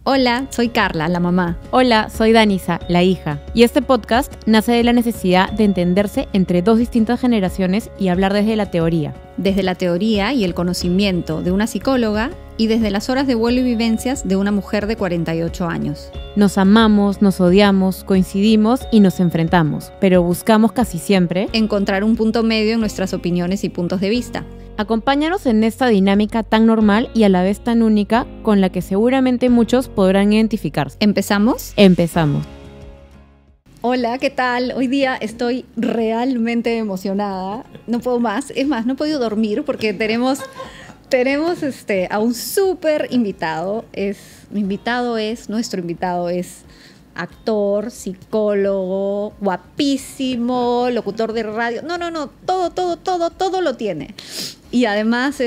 Hola, soy Carla, la mamá. Hola, soy Danisa, la hija. Y este podcast nace de la necesidad de entenderse entre dos distintas generaciones y hablar desde la teoría. Desde la teoría y el conocimiento de una psicóloga y desde las horas de vuelo y vivencias de una mujer de 48 años. Nos amamos, nos odiamos, coincidimos y nos enfrentamos, pero buscamos casi siempre encontrar un punto medio en nuestras opiniones y puntos de vista. Acompáñanos en esta dinámica tan normal y a la vez tan única con la que seguramente muchos podrán identificarse. ¿Empezamos? Empezamos. Hola, ¿qué tal? Hoy día estoy realmente emocionada. No puedo más. Es más, no he podido dormir porque tenemos a un súper invitado. Nuestro invitado es actor, psicólogo, guapísimo, locutor de radio. No, todo lo tiene. Y además,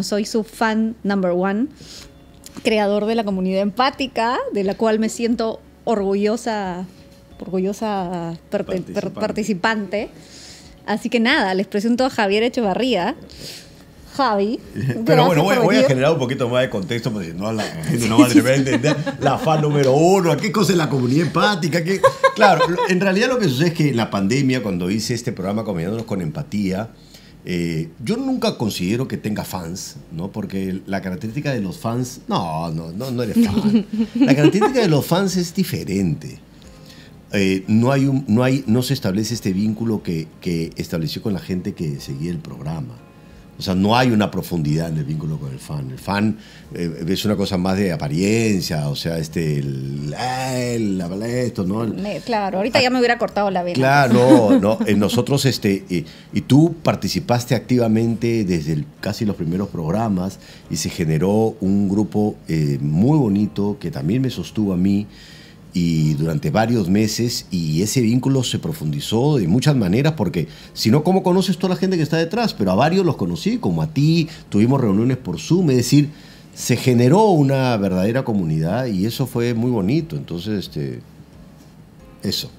soy su fan number one, creador de la comunidad empática, de la cual me siento orgullosa participante. Así que nada, les presento a Javier Echevarría. Javi. Pero bueno, voy a generar un poquito más de contexto porque no, la gente no va a entender la fan número uno, qué cosa es la comunidad empática. Claro, en realidad lo que sucede es que en la pandemia, cuando hice este programa Combinándonos con Empatía, yo nunca considero que tenga fans, ¿no? Porque la característica de los fans... No eres fan. La característica de los fans es diferente. No se establece este vínculo que estableció con la gente que seguía el programa. O sea, no hay una profundidad en el vínculo con el fan. El fan es una cosa más de apariencia, o sea, esto, ¿no? Claro, ahorita ya me hubiera cortado la vena. Claro, no, nosotros, y tú participaste activamente desde casi los primeros programas y se generó un grupo muy bonito que también me sostuvo a mí y durante varios meses, y ese vínculo se profundizó de muchas maneras, porque si no, ¿cómo conoces toda la gente que está detrás? Pero a varios los conocí, como a ti, tuvimos reuniones por Zoom, es decir, se generó una verdadera comunidad y eso fue muy bonito. Entonces, eso.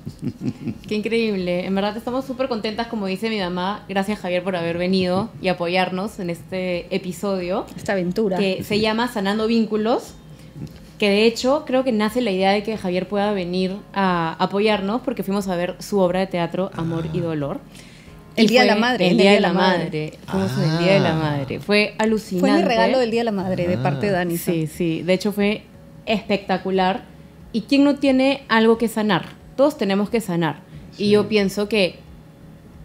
Qué increíble. En verdad estamos súper contentas, como dice mi mamá. Gracias, Javier, por haber venido y apoyarnos en este episodio. Esta aventura. Que se llama Sanando Vínculos. Que de hecho creo que nace la idea de que Javier pueda venir a apoyarnos porque fuimos a ver su obra de teatro Amor y Dolor. El Día de la Madre. El Día de la Madre. Fuimos en el Día de la Madre. Fue alucinante. Fue mi regalo del Día de la Madre de parte de Dani. Sí. De hecho fue espectacular. ¿Y quién no tiene algo que sanar? Todos tenemos que sanar. Sí. Y yo pienso que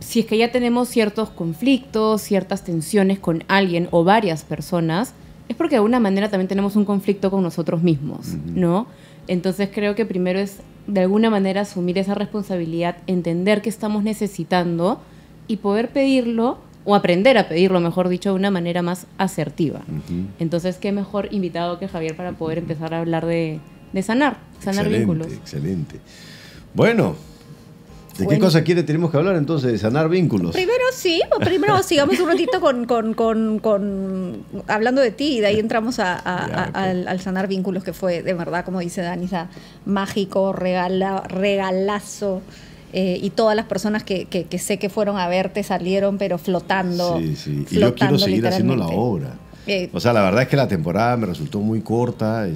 si es que ya tenemos ciertos conflictos, ciertas tensiones con alguien o varias personas, es porque de alguna manera también tenemos un conflicto con nosotros mismos, ¿no? Entonces creo que primero es de alguna manera asumir esa responsabilidad, entender qué estamos necesitando y poder pedirlo, o aprender a pedirlo, mejor dicho, de una manera más asertiva. Entonces, qué mejor invitado que Javier para poder empezar a hablar de sanar vínculos. Excelente. Bueno, ¿de qué cosa tenemos que hablar entonces? De sanar vínculos. Primero sigamos un ratito con hablando de ti y de ahí entramos al sanar vínculos, que fue de verdad, como dice Danisa, mágico, regalazo. Y todas las personas que sé que fueron a verte salieron pero flotando. Sí. Y yo quiero seguir haciendo la obra. O sea, la verdad es que la temporada me resultó muy corta,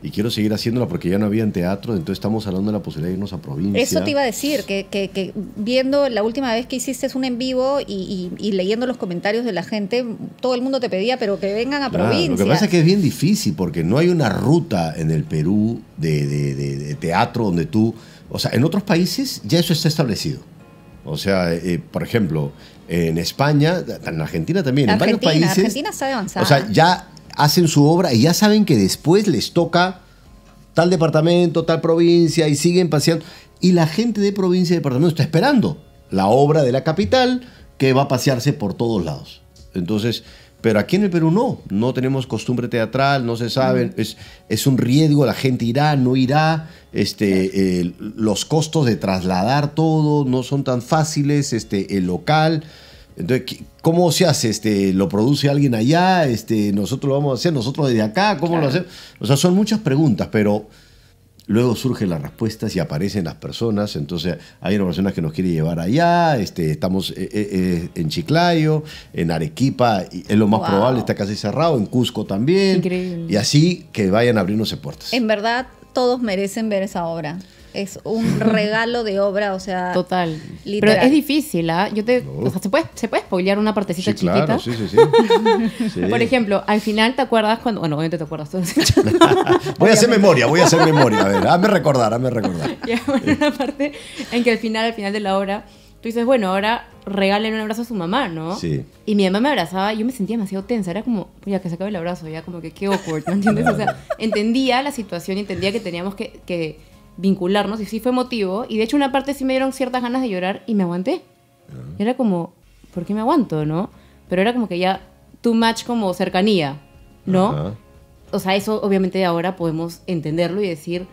y quiero seguir haciéndola porque ya no había en teatro, entonces estamos hablando de la posibilidad de irnos a provincia. Eso te iba a decir, que viendo la última vez que hiciste un en vivo y leyendo los comentarios de la gente, todo el mundo te pedía, pero que vengan a provincia. Lo que pasa es que es bien difícil porque no hay una ruta en el Perú de teatro donde tú... O sea, en otros países ya eso está establecido. O sea, por ejemplo, en España, en Argentina también, en varios países... Argentina está avanzada. O sea, ya hacen su obra y ya saben que después les toca tal departamento, tal provincia y siguen paseando. Y la gente de provincia y departamento está esperando la obra de la capital que va a pasearse por todos lados. Entonces, pero aquí en el Perú no tenemos costumbre teatral, no se sabe, es un riesgo, la gente irá, no irá, los costos de trasladar todo no son tan fáciles, el local. Entonces, ¿cómo se hace? ¿Lo produce alguien allá? ¿Nosotros lo vamos a hacer nosotros desde acá? ¿Cómo lo hacemos? O sea, son muchas preguntas, pero luego surgen las respuestas y aparecen las personas. Entonces hay una persona que nos quiere llevar allá, estamos en Chiclayo, en Arequipa, y es lo más Wow. probable, está casi cerrado, en Cusco también. Increíble. Y así que vayan abriéndose puertas. En verdad, todos merecen ver esa obra. Es un regalo de obra, o sea, Total. literal. Pero es difícil, ¿ah? No. O sea, ¿se puede spoilear una partecita Sí, claro, chiquita? sí, sí, sí. Sí. Por ejemplo, al final, ¿te acuerdas cuando...? Bueno, obviamente te acuerdas. Tú Voy a hacer memoria. A ver, hazme recordar. Ya, bueno, una parte en que al final de la obra, tú dices, bueno, ahora regalen un abrazo a su mamá, ¿no? Sí. Y mi mamá me abrazaba y yo me sentía demasiado tensa. Era como, ya que se acabe el abrazo, ya como que qué awkward, ¿me entiendes? O sea, entendía la situación y entendía que teníamos que vincularnos y sí fue emotivo. Y de hecho una parte sí me dieron ciertas ganas de llorar y me aguanté. Y era como, ¿por qué me aguanto, no? Pero era como que ya too much como cercanía, ¿no? Ajá. O sea, eso obviamente ahora podemos entenderlo y decir,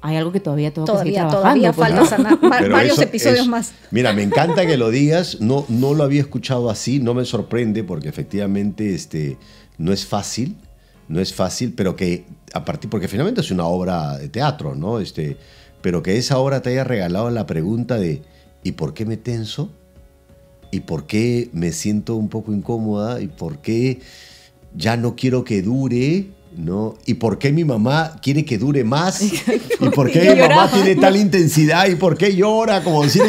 hay algo que todavía tengo que seguir trabajando. Todavía pues, falta ¿no? sanar Pero varios eso episodios es- más. Mira, me encanta que lo digas. No lo había escuchado así. No me sorprende porque efectivamente no es fácil. No es fácil, pero que porque finalmente es una obra de teatro, ¿no? Pero que esa obra te haya regalado la pregunta de ¿y por qué me tenso? ¿Y por qué me siento un poco incómoda? ¿Y por qué ya no quiero que dure? ¿No? ¿Y por qué mi mamá quiere que dure más? ¿Y por qué Yo mi mamá lloraba. tiene tal intensidad? ¿Y por qué llora? Como decir,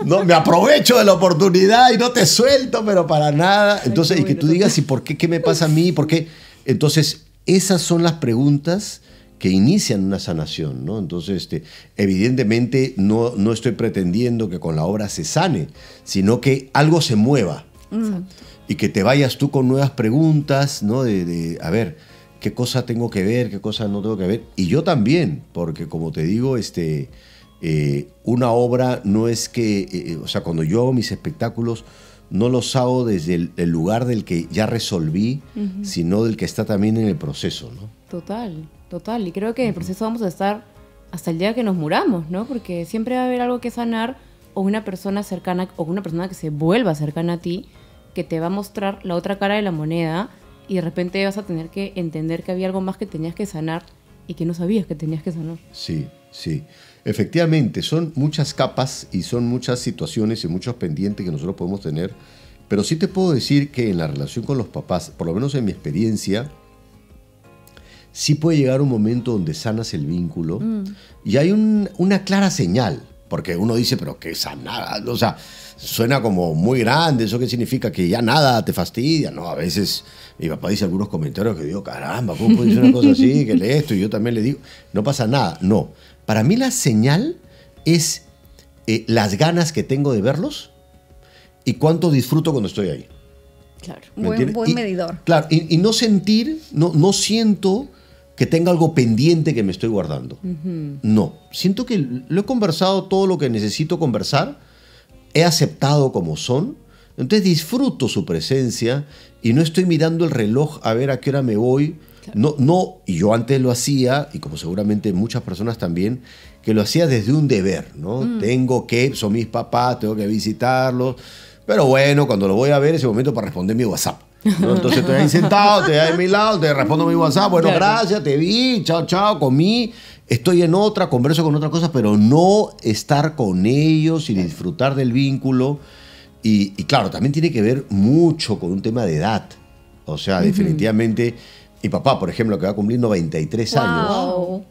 no, me aprovecho de la oportunidad y no te suelto, pero para nada. Entonces, y que tú digas, ¿y por qué? ¿Qué me pasa a mí? ¿Por qué? Entonces, esas son las preguntas que inician una sanación, ¿no? Entonces, evidentemente no estoy pretendiendo que con la obra se sane, sino que algo se mueva. Y que te vayas tú con nuevas preguntas, ¿no? A ver, ¿qué cosa tengo que ver? ¿Qué cosa no tengo que ver? Y yo también, porque como te digo, una obra no es que, o sea, cuando yo hago mis espectáculos, no los hago desde el lugar del que ya resolví, sino del que está también en el proceso, ¿no? Total, total. Y creo que en el proceso vamos a estar hasta el día que nos muramos, ¿no? Porque siempre va a haber algo que sanar o una persona cercana o una persona que se vuelva cercana a ti que te va a mostrar la otra cara de la moneda y de repente vas a tener que entender que había algo más que tenías que sanar y que no sabías que tenías que sanar. Sí, sí. Efectivamente, son muchas capas y son muchas situaciones y muchos pendientes que nosotros podemos tener, pero sí te puedo decir que en la relación con los papás, por lo menos en mi experiencia, sí puede llegar un momento donde sanas el vínculo y hay una clara señal, porque uno dice, pero ¿qué sanar? O sea, suena como muy grande, ¿eso qué significa? Que ya nada te fastidia, ¿no? A veces mi papá dice algunos comentarios que digo, caramba, ¿cómo puede decir una cosa así? Que lee esto y yo también le digo, no pasa nada. No, para mí la señal es las ganas que tengo de verlos y cuánto disfruto cuando estoy ahí. Claro. ¿Me Buen entiendes? medidor. Claro, y no sentir, no siento que tenga algo pendiente que me estoy guardando. No, siento que lo he conversado todo lo que necesito conversar, he aceptado como son, entonces disfruto su presencia y no estoy mirando el reloj a ver a qué hora me voy. Claro. No, y yo antes lo hacía, y como seguramente muchas personas también, que lo hacía desde un deber, ¿no? Tengo que, son mis papás, tengo que visitarlos, pero bueno, cuando lo voy a ver, es el momento para responder mi WhatsApp, ¿no? Entonces estoy ahí sentado, estoy ahí a mi lado, te respondo mi WhatsApp, bueno, Claro. gracias, te vi, chao, chao, comí, estoy en otra, converso con otra cosa, pero no estar con ellos y disfrutar del vínculo. Y claro, también tiene que ver mucho con un tema de edad. O sea, definitivamente, mi papá, por ejemplo, que va a cumplir 93 años, Wow.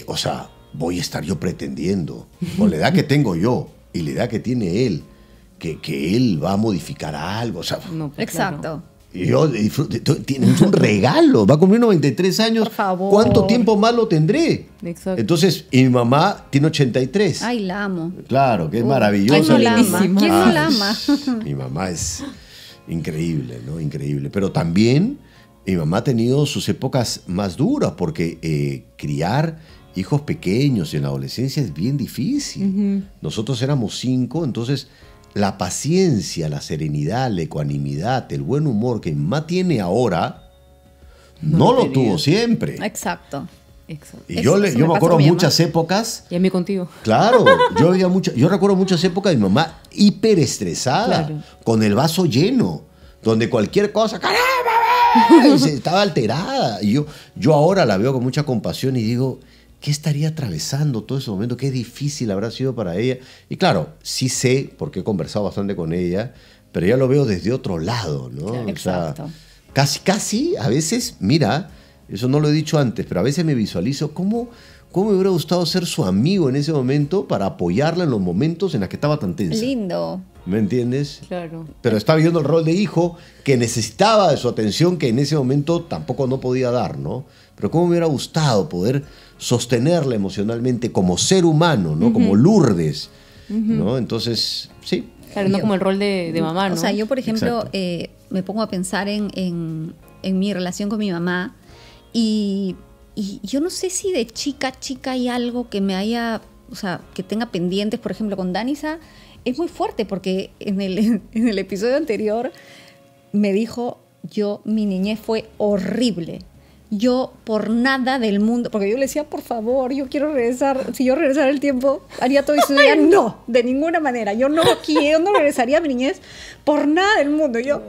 o sea, voy a estar yo pretendiendo, con la edad que tengo yo y la edad que tiene él, que él va a modificar algo. O sea, No, pues, Exacto. claro. y yo disfruto, tienes un regalo, va a cumplir 93 años. Por favor. ¿Cuánto tiempo más lo tendré? Exacto. Entonces, y mi mamá tiene 83. Ay, la amo. Claro, que es ¿Quién maravilloso. no la ama? lindísima. ¿Quién no la ama? Mi mamá es increíble, ¿no? Increíble. Pero también mi mamá ha tenido sus épocas más duras porque criar hijos pequeños en la adolescencia es bien difícil. Nosotros éramos 5, entonces la paciencia, la serenidad, la ecuanimidad, el buen humor que mi mamá tiene ahora, no lo tenía. tuvo siempre. Exacto. Exacto. Y Eso yo me me pasó acuerdo con mi mamá. muchas épocas. Y a mí contigo. Claro, yo recuerdo muchas épocas de mi mamá hiper estresada, Claro. con el vaso lleno, donde cualquier cosa, ¡caramba! Y estaba alterada. Y yo ahora la veo con mucha compasión y digo, ¿qué estaría atravesando todo ese momento? Qué difícil habrá sido para ella. Y claro, sí sé, porque he conversado bastante con ella, pero ya lo veo desde otro lado, ¿no? Claro, o sea, exacto. casi, a veces, mira, eso no lo he dicho antes, pero a veces me visualizo cómo me hubiera gustado ser su amigo en ese momento para apoyarla en los momentos en los que estaba tan tensa. Lindo. ¿Me entiendes? Claro. Pero estaba viviendo el rol de hijo que necesitaba de su atención que en ese momento tampoco no podía dar, ¿no? Pero cómo me hubiera gustado poder sostenerla emocionalmente como ser humano, ¿no? Como Lourdes, ¿no? Entonces, sí. Claro, no como el rol de mamá, ¿no? O sea, yo, por ejemplo, Exacto. me pongo a pensar en mi relación con mi mamá y yo no sé si de chica hay algo que me haya, o sea, que tenga pendientes, por ejemplo, con Danisa. Es muy fuerte porque en el episodio anterior me dijo, mi niñez fue horrible. Yo por nada del mundo, porque yo le decía, por favor, yo quiero regresar. Si yo regresara el tiempo, haría todo eso. Y ella, no, de ninguna manera. Yo no regresaría a mi niñez por nada del mundo. Y yo,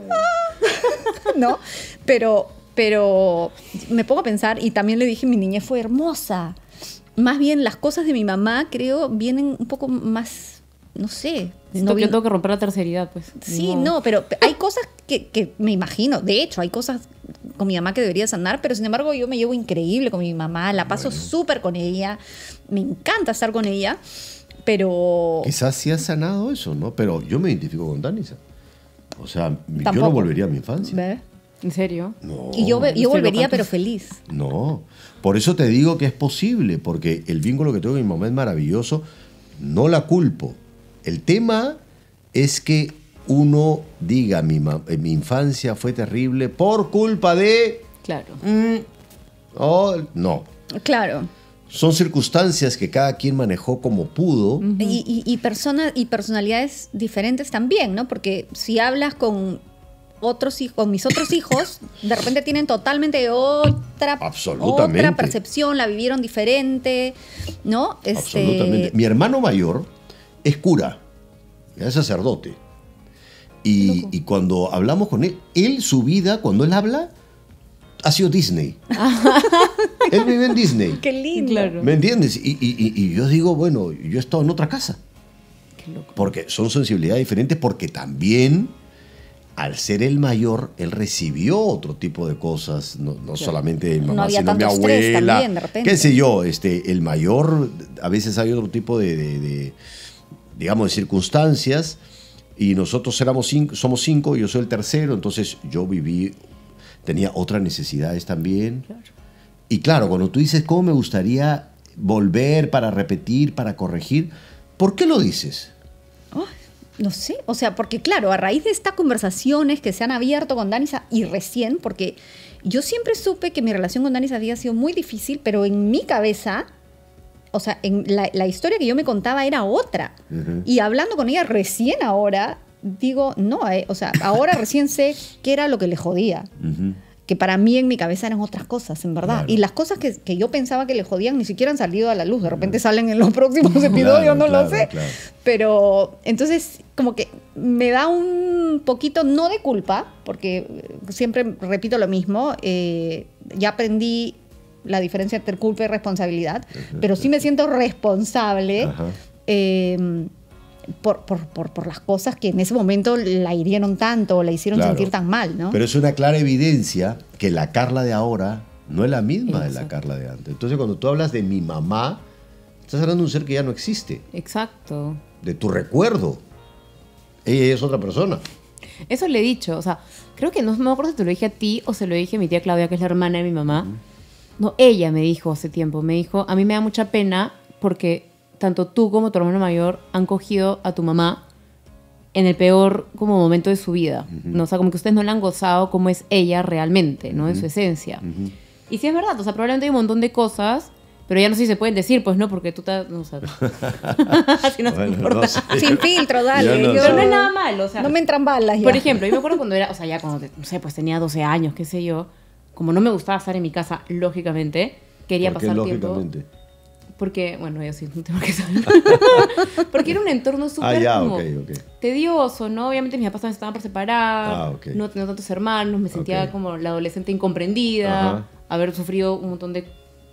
no, pero me pongo a pensar y también le dije, mi niñez fue hermosa. Más bien las cosas de mi mamá, creo, vienen un poco más, no sé. Siento que yo tengo que romper la terceridad, pues. Sí, no, pero hay cosas que me imagino. De hecho, hay cosas con mi mamá que debería sanar, pero sin embargo yo me llevo increíble con mi mamá, la paso súper con ella, me encanta estar con ella, pero... Quizás sí has sanado eso, ¿no? Pero yo me identifico con Danisa. O sea, yo Tampoco. no volvería a mi infancia. ¿Ves? ¿En serio? No. Y yo Estoy volvería, loca, pero entonces. feliz. No, por eso te digo que es posible, porque el vínculo que tengo con mi mamá es maravilloso, no la culpo. El tema es que uno diga, mi infancia fue terrible por culpa de... Claro. No, Claro. son circunstancias que cada quien manejó como pudo. Y personalidades diferentes también, ¿no? Porque si hablas con mis otros hijos, de repente tienen totalmente Absolutamente. otra percepción, la vivieron diferente, ¿no? Absolutamente. Mi hermano mayor es cura, es sacerdote. Y cuando hablamos con él, su vida, cuando él habla, ha sido Disney. Él vive en Disney. Qué lindo. Claro. ¿Me entiendes? Y yo digo, bueno, yo he estado en otra casa. Qué loco. Porque son sensibilidades diferentes, porque también, al ser el mayor, él recibió otro tipo de cosas, no solamente de mi mamá, No había sino mi tanto estrés abuela. también, de repente. Qué sé yo, el mayor, a veces hay otro tipo digamos, de circunstancias, y nosotros somos 5, yo soy el tercero, entonces yo tenía otras necesidades también. Claro. Y claro, cuando tú dices, ¿cómo me gustaría volver para repetir, para corregir? ¿Por qué lo dices? No sé, o sea, porque claro, a raíz de estas conversaciones que se han abierto con Danisa y recién, porque yo siempre supe que mi relación con Danisa había sido muy difícil, pero en mi cabeza, o sea, en la historia que yo me contaba era otra. Y hablando con ella recién ahora, digo, no, o sea, ahora recién sé qué era lo que le jodía. Que para mí en mi cabeza eran otras cosas, en verdad. Claro. Y las cosas que yo pensaba que le jodían ni siquiera han salido a la luz. De repente salen en los próximos episodios, no lo sé. Claro. Pero entonces como que me da un poquito, no de culpa, porque siempre repito lo mismo, ya aprendí la diferencia entre culpa y responsabilidad, pero sí me siento responsable por las cosas que en ese momento la hirieron tanto o la hicieron Claro. sentir tan mal, ¿no? Pero es una clara evidencia que la Carla de ahora no es la misma de la Exacto. Carla de antes. Entonces, cuando tú hablas de mi mamá, estás hablando de un ser que ya no existe, Exacto. de tu recuerdo. Ella es otra persona. Eso le he dicho, o sea, creo que no me acuerdo si te lo dije a ti o se lo dije a mi tía Claudia, que es la hermana de mi mamá. No, ella me dijo hace tiempo, me dijo, a mí me da mucha pena porque tanto tú como tu hermano mayor han cogido a tu mamá en el peor como momento de su vida, ¿no? O sea, como que ustedes no la han gozado como es ella realmente, ¿no? En su esencia. Y sí es verdad, o sea, probablemente hay un montón de cosas, pero ya no sé si se pueden decir, pues, ¿no? Porque tú estás, no, o sea, así no Bueno, te importa. no sé. Sin filtro, dale. Yo no yo- sé. Pero no es nada malo, o sea, no me entran balas ya. por ejemplo, yo me acuerdo cuando era, o sea, ya cuando, no sé, pues tenía 12 años, qué sé yo, como no me gustaba estar en mi casa, lógicamente, quería ¿Por qué pasar tiempo. lógicamente? Porque, bueno, yo sí, no tengo que saber. Porque era un entorno súper como tedioso, ¿no? Obviamente mis papás también estaban por separar, no tenía tantos hermanos, me sentía como la adolescente incomprendida, haber sufrido un montón de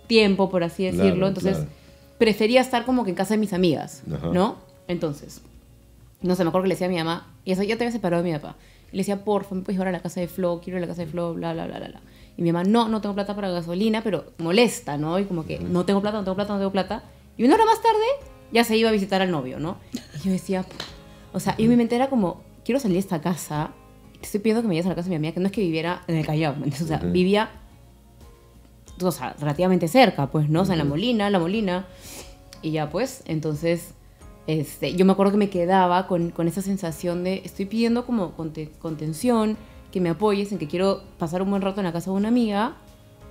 tiempo, por así decirlo. Entonces, prefería estar como que en casa de mis amigas, ¿no? Entonces, no sé, me acuerdo que le decía a mi mamá, y eso ya te había separado de mi papá. Y le decía, porfa, ¿me puedes llevar a la casa de Flo? Quiero ir a la casa de Flo, bla, bla, bla, bla, bla. Y mi mamá, no tengo plata para gasolina, pero molesta, ¿no? Y como que, no tengo plata. Y una hora más tarde, ya se iba a visitar al novio, ¿no? Y yo decía, o sea, y mi mente era como, quiero salir de esta casa, te estoy pidiendo que me lleves a la casa de mi amiga, que no es que viviera en el Callao, ¿me entiendes? O sea, vivía, o sea, relativamente cerca, pues, ¿no? O sea, en La Molina. Y ya, pues, entonces, yo me acuerdo que me quedaba con esa sensación de, estoy pidiendo como contención, que me apoyes en que quiero pasar un buen rato en la casa de una amiga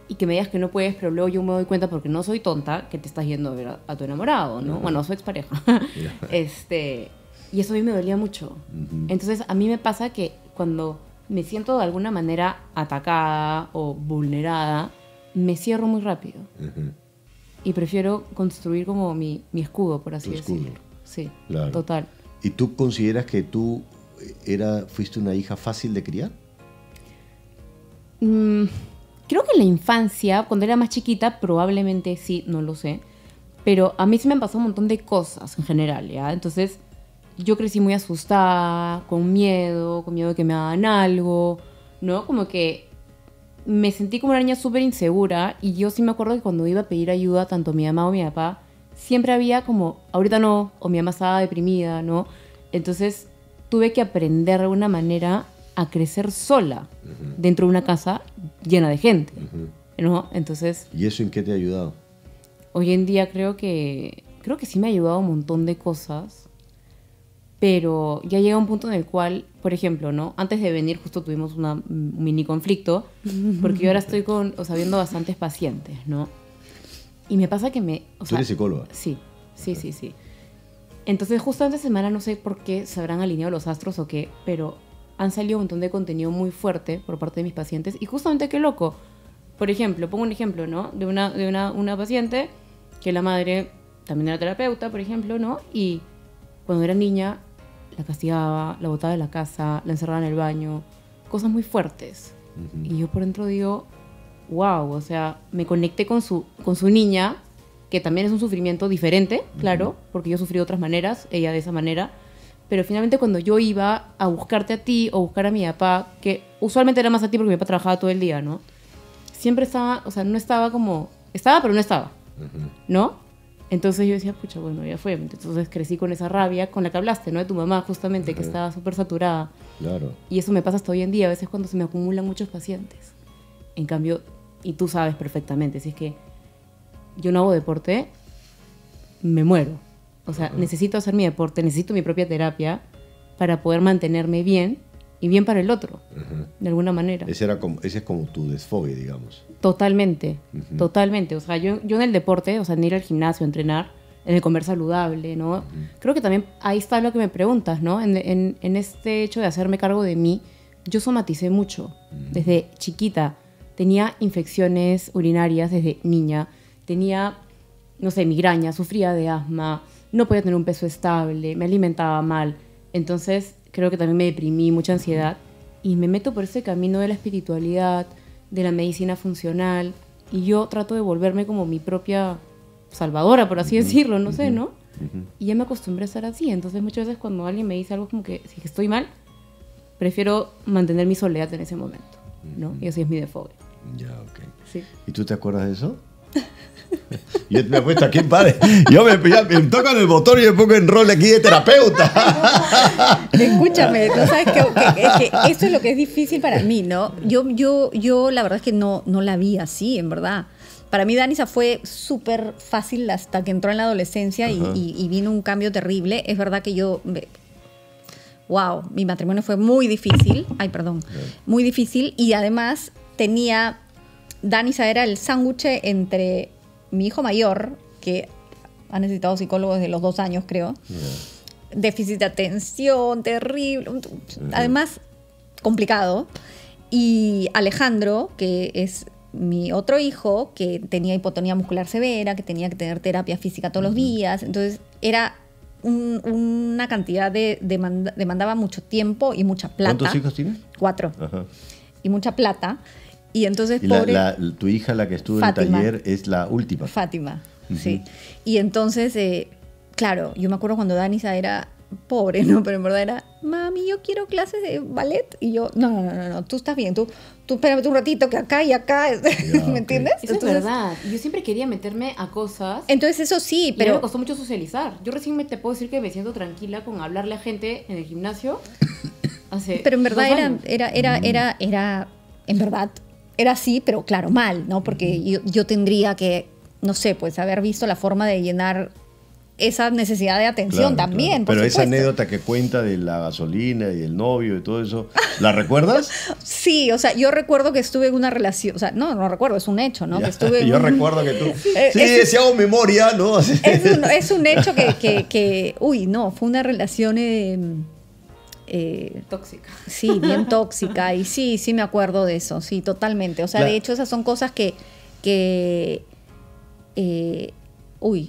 y que me digas que no puedes, pero luego yo me doy cuenta porque no soy tonta que te estás yendo a ver a tu enamorado, ¿no? Bueno, a su expareja. Y eso a mí me dolía mucho. Entonces, a mí me pasa que cuando me siento de alguna manera atacada o vulnerada, me cierro muy rápido. Y prefiero construir como mi escudo, por así decirlo. Sí, claro. Total. ¿Y tú consideras que tú fuiste una hija fácil de criar? Creo que en la infancia, cuando era más chiquita, probablemente sí, no lo sé. Pero a mí sí me han pasado un montón de cosas en general, ¿ya? Entonces, yo crecí muy asustada, con miedo de que me hagan algo, ¿no? Como que me sentí como una niña súper insegura. Y yo sí me acuerdo que cuando iba a pedir ayuda, tanto a mi mamá o a mi papá, siempre había como, ahorita no, o mi mamá estaba deprimida, ¿no? Entonces, tuve que aprender de alguna manera a crecer sola dentro de una casa llena de gente, ¿no? Entonces... ¿Y eso en qué te ha ayudado? Hoy en día creo que sí me ha ayudado un montón de cosas, pero ya llega un punto en el cual, por ejemplo, ¿no? Antes de venir justo tuvimos un mini conflicto, porque yo ahora estoy viendo bastantes pacientes, ¿no? Y me pasa que ¿Tú eres psicóloga? Sí. Entonces justo esta semana, no sé por qué se habrán alineado los astros o qué, pero han salido un montón de contenido muy fuerte por parte de mis pacientes. Y justamente, qué loco. Por ejemplo, pongo un ejemplo, ¿no? De una paciente que la madre también era terapeuta, por ejemplo, ¿no? Y cuando era niña la castigaba, la botaba de la casa, la encerraba en el baño. Cosas muy fuertes. Y yo por dentro digo, wow, o sea, me conecté con su niña, que también es un sufrimiento diferente, claro, porque yo sufrí de otras maneras, ella de esa manera. Pero finalmente cuando yo iba a buscarte a ti o buscar a mi papá, que usualmente era más a ti porque mi papá trabajaba todo el día, ¿no? Siempre estaba, o sea, no estaba como... Estaba, pero no estaba, ¿no? Entonces yo decía, pucha, bueno, ya fue. Entonces crecí con esa rabia con la que hablaste, ¿no? De tu mamá, justamente, que estaba súper saturada. Claro. Y eso me pasa hasta hoy en día, a veces cuando se me acumulan muchos pacientes. En cambio, y tú sabes perfectamente, si es que yo no hago deporte, me muero. O sea, necesito hacer mi deporte, necesito mi propia terapia para poder mantenerme bien y bien para el otro, de alguna manera. Ese es como tu desfogue, digamos. Totalmente, totalmente. O sea, yo en el deporte, o sea, en ir al gimnasio, entrenar, en el comer saludable, ¿no? Creo que también ahí está lo que me preguntas, ¿no? En este hecho de hacerme cargo de mí, yo somaticé mucho. Desde chiquita tenía infecciones urinarias desde niña, tenía, no sé, migraña, sufría de asma, no podía tener un peso estable, me alimentaba mal. Entonces creo que también me deprimí, mucha ansiedad, y me meto por ese camino de la espiritualidad, de la medicina funcional, y yo trato de volverme como mi propia salvadora, por así decirlo, no sé, ¿no? Y ya me acostumbré a estar así. Entonces muchas veces cuando alguien me dice algo como que si estoy mal, prefiero mantener mi soledad en ese momento, ¿no? Y así es mi defogue. Ya, ok. Sí. ¿Y tú te acuerdas de eso? Yo me apuesto aquí, padre. Yo me tocan el botón y me pongo en rol aquí de terapeuta. Escúchame, tú sabes que eso es lo que es difícil para mí, ¿no? Yo la verdad es que no la vi así, en verdad. Para mí Danisa fue súper fácil hasta que entró en la adolescencia y vino un cambio terrible. Es verdad que mi matrimonio fue muy difícil. Ay, perdón. Muy difícil. Y además Danisa era el sándwich entre mi hijo mayor, que ha necesitado psicólogo desde los 2 años, creo. Déficit de atención, terrible. Además, complicado. Y Alejandro, que es mi otro hijo, que tenía hipotonía muscular severa, que tenía que tener terapia física todos los días. Entonces, era una cantidad demandaba mucho tiempo y mucha plata. ¿Cuántos hijos tienes? 4. Ajá. Y mucha plata. Y entonces, Y pobre... tu hija, la que estuvo Fátima. en el taller, es la última. Fátima, sí. Y entonces, claro, yo me acuerdo cuando Danisa era pobre, ¿no? Pero en verdad era, mami, yo quiero clases de ballet. Y yo, no, tú estás bien, tú espérame un ratito que acá y acá, Ya, ¿me entiendes? Eso Entonces, es verdad. Yo siempre quería meterme a cosas. Entonces eso sí, Y a mí me pero... costó mucho socializar. Yo recién te puedo decir que me siento tranquila con hablarle a gente en el gimnasio. Pero en verdad 2 años. era, en verdad, era así, pero claro, mal, ¿no? Porque yo tendría que, no sé, pues haber visto la forma de llenar esa necesidad de atención Claro, también, claro. por Pero esa supuesto. anécdota que cuenta de la gasolina y el novio y todo eso, ¿la recuerdas? Sí, o sea, yo recuerdo que estuve en una relación, o sea, no recuerdo, es un hecho, ¿no? Ya, Que estuve en yo un- recuerdo que tú... Eh, Sí, es- si hago memoria, ¿no? Es un hecho que, uy, no, fue una relación, Tóxica. sí, bien tóxica. Y sí me acuerdo de eso, sí, totalmente. O sea, Claro. de hecho, esas son cosas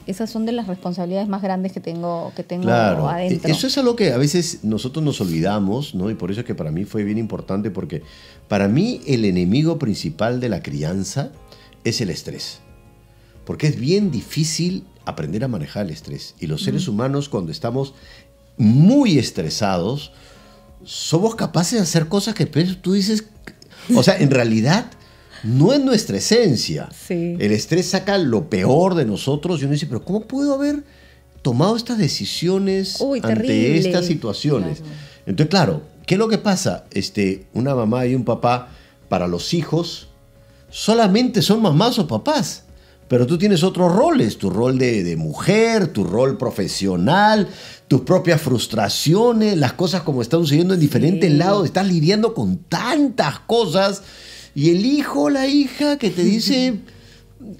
esas son de las responsabilidades más grandes que tengo Claro, adentro. eso es algo que a veces nosotros nos olvidamos, ¿no? Y por eso es que para mí fue bien importante, porque para mí el enemigo principal de la crianza es el estrés. Porque es bien difícil aprender a manejar el estrés. Y los seres humanos, cuando estamos muy estresados, somos capaces de hacer cosas que tú dices... O sea, en realidad no es nuestra esencia. Sí. El estrés saca lo peor de nosotros y uno dice, pero ¿cómo puedo haber tomado estas decisiones Uy, ante terrible. estas situaciones? Claro. Entonces, claro, ¿qué es lo que pasa? Una mamá y un papá, para los hijos, solamente son mamás o papás. Pero tú tienes otros roles, tu rol de mujer, tu rol profesional, tus propias frustraciones, las cosas como están sucediendo en diferentes lados, estás lidiando con tantas cosas. Y el hijo, la hija que te dice,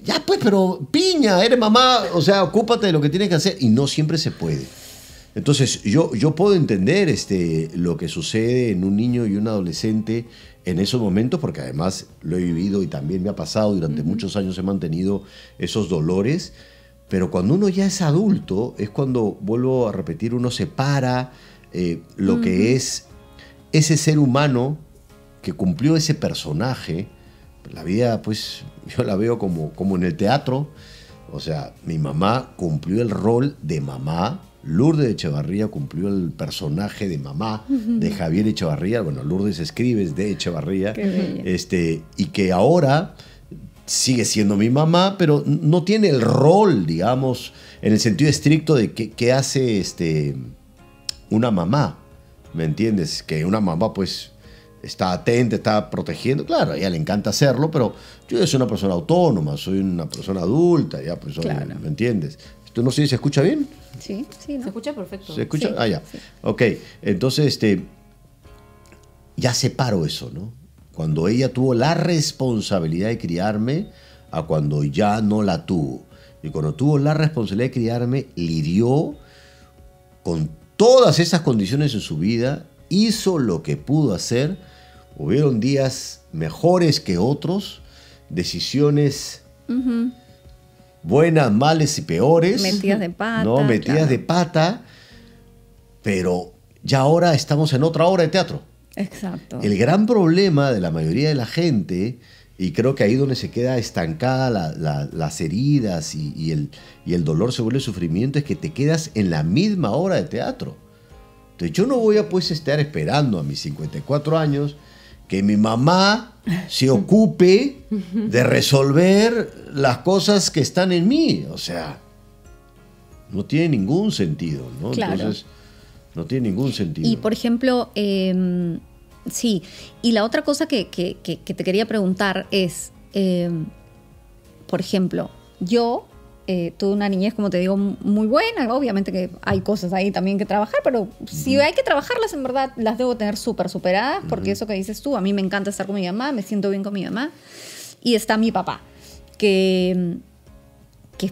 ya pues, pero piña, eres mamá, o sea, ocúpate de lo que tienes que hacer. Y no siempre se puede. Entonces, yo puedo entender lo que sucede en un niño y un adolescente en esos momentos, porque además lo he vivido y también me ha pasado, durante muchos años he mantenido esos dolores, pero cuando uno ya es adulto, es cuando, vuelvo a repetir, uno separa lo que es ese ser humano que cumplió ese personaje. La vida, pues, yo la veo como en el teatro. O sea, mi mamá cumplió el rol de mamá. Lourdes Echevarría cumplió el personaje de mamá de Javier Echevarría. Bueno, Lourdes escribe de Echevarría. Qué bella. Y que ahora sigue siendo mi mamá, pero no tiene el rol, digamos, en el sentido estricto de qué hace una mamá. ¿Me entiendes? Que una mamá, pues, está atenta, está protegiendo. Claro, a ella le encanta hacerlo, pero yo ya soy una persona autónoma, soy una persona adulta, ya, pues, Claro. ¿me entiendes? ¿Esto no sé si se escucha bien? Sí, ¿no? Se escucha perfecto. ¿Se escucha? Sí, Ah, ya. sí. Ok, entonces, ya separo eso, ¿no? Cuando ella tuvo la responsabilidad de criarme a cuando ya no la tuvo. Y cuando tuvo la responsabilidad de criarme, lidió con todas esas condiciones en su vida, hizo lo que pudo hacer. Hubieron días mejores que otros, decisiones buenas, malas y peores. Metidas de pata, No, metidas claro. de pata, pero ya ahora estamos en otra obra de teatro. Exacto. El gran problema de la mayoría de la gente, y creo que ahí donde se queda estancada las heridas y el dolor se vuelve sufrimiento, es que te quedas en la misma obra de teatro. Entonces yo no voy a pues estar esperando a mis 54 años que mi mamá se ocupe de resolver las cosas que están en mí. O sea, no tiene ningún sentido, ¿no? Claro. Entonces, no tiene ningún sentido. Y por ejemplo, sí, y la otra cosa que te quería preguntar es, por ejemplo, yo tuve una niñez, como te digo, muy buena. Obviamente que hay cosas ahí también que trabajar, pero si hay que trabajarlas, en verdad las debo tener súper superadas, porque eso que dices tú, a mí me encanta estar con mi mamá, me siento bien con mi mamá. Y está mi papá, que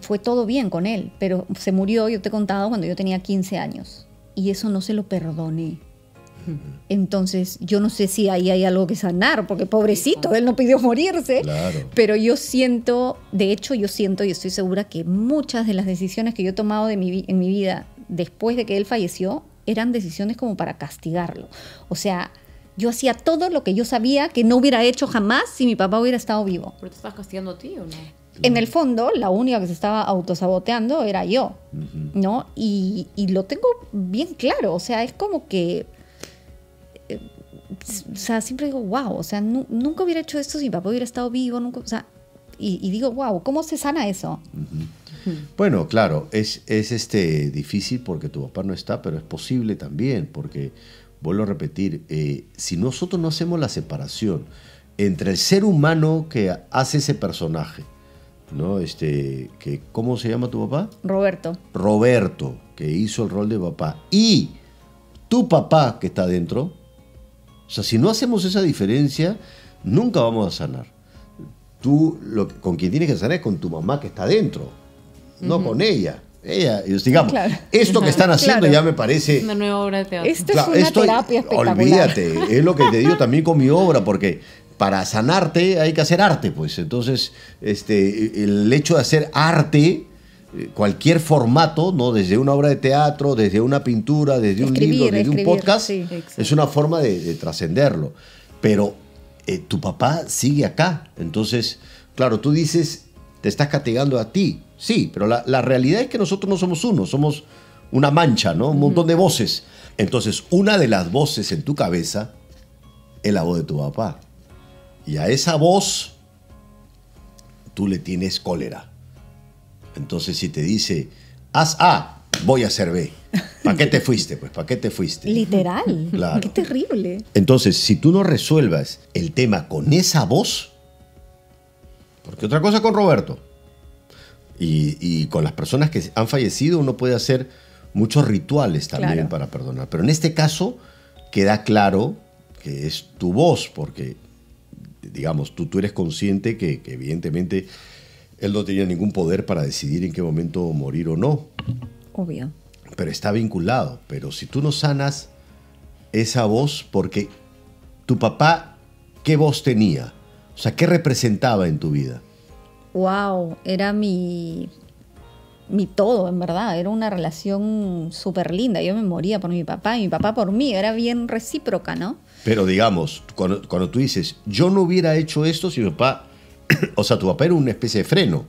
fue todo bien con él, pero se murió, yo te he contado, cuando yo tenía 15 años. Y eso no se lo perdoné. Entonces, yo no sé si ahí hay algo que sanar, porque pobrecito, él no pidió morirse. Claro. Pero yo siento, de hecho, yo siento y estoy segura que muchas de las decisiones que yo he tomado en mi vida después de que él falleció eran decisiones como para castigarlo. O sea, yo hacía todo lo que yo sabía que no hubiera hecho jamás si mi papá hubiera estado vivo. ¿Pero te estás castigando a ti o no? En el fondo, la única que se estaba autosaboteando era yo, ¿no? Y lo tengo bien claro, o sea, es como que... o sea, siempre digo, wow, o sea, nunca hubiera hecho esto si mi papá hubiera estado vivo, nunca, o sea, y digo, wow, ¿cómo se sana eso? Bueno, claro, es difícil porque tu papá no está, pero es posible también, porque, vuelvo a repetir, si nosotros no hacemos la separación entre el ser humano que hace ese personaje, ¿no? ¿Cómo se llama tu papá? Roberto, que hizo el rol de papá, y tu papá que está dentro. O sea, si no hacemos esa diferencia, nunca vamos a sanar. Tú con quien tienes que sanar es con tu mamá que está dentro, no con ella. Digamos, Claro. esto que están haciendo Claro. ya me parece... Una nueva obra de teatro. Esto es una terapia espectacular. Olvídate, es lo que te digo también con mi obra, porque para sanarte hay que hacer arte, pues. Entonces, el hecho de hacer arte, cualquier formato, ¿no? Desde una obra de teatro, desde una pintura, desde un libro, desde un podcast, sí. es una forma de trascenderlo. Pero tu papá sigue acá. Entonces, claro, tú dices, te estás castigando a ti. Sí, pero la realidad es que nosotros no somos uno, somos una mancha, ¿no? Un montón de voces. Entonces, una de las voces en tu cabeza es la voz de tu papá. Y a esa voz tú le tienes cólera. Entonces, si te dice, haz A, voy a hacer B. ¿Para qué te fuiste? Pues, ¿para qué te fuiste? Literal. Claro. Qué terrible. Entonces, si tú no resuelvas el tema con esa voz, porque otra cosa con Roberto, y con las personas que han fallecido, uno puede hacer muchos rituales también Claro. para perdonar. Pero en este caso queda claro que es tu voz, porque, digamos, tú eres consciente que evidentemente él no tenía ningún poder para decidir en qué momento morir o no. Obvio. Pero está vinculado. Pero si tú no sanas esa voz, porque tu papá, ¿qué voz tenía? O sea, ¿qué representaba en tu vida? Wow, era mi todo, en verdad. Era una relación súper linda. Yo me moría por mi papá y mi papá por mí. Era bien recíproca, ¿no? Pero digamos, cuando tú dices, yo no hubiera hecho esto si mi papá... O sea, tu papá era una especie de freno.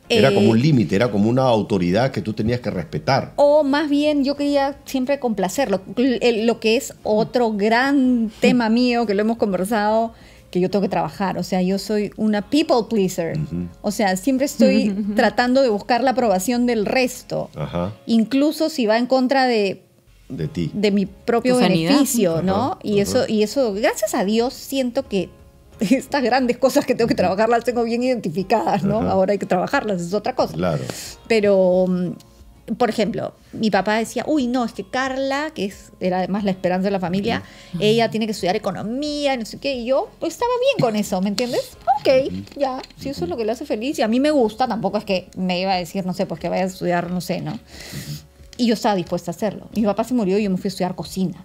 Era como un límite, era como una autoridad que tú tenías que respetar. O más bien yo quería siempre complacerlo. Lo que es otro gran tema mío que lo hemos conversado, que yo tengo que trabajar. O sea, yo soy una people pleaser. O sea, siempre estoy tratando de buscar la aprobación del resto. Ajá. Incluso si va en contra de ti. de mi propio Tu sanidad. beneficio, ¿no? Ajá, Y eso, gracias a Dios, siento que estas grandes cosas que tengo que trabajar las tengo bien identificadas, ¿no? Ajá. Ahora hay que trabajarlas, es otra cosa. Claro. Pero, por ejemplo, mi papá decía, uy, no, es que Carla, era además la esperanza de la familia, ella tiene que estudiar economía, no sé qué, y yo pues, estaba bien con eso, ¿me entiendes? Ok, ya, si eso es lo que le hace feliz, y a mí me gusta, tampoco es que me iba a decir, no sé, pues que vaya a estudiar, no sé, ¿no? Y yo estaba dispuesta a hacerlo. Mi papá se murió y yo me fui a estudiar cocina.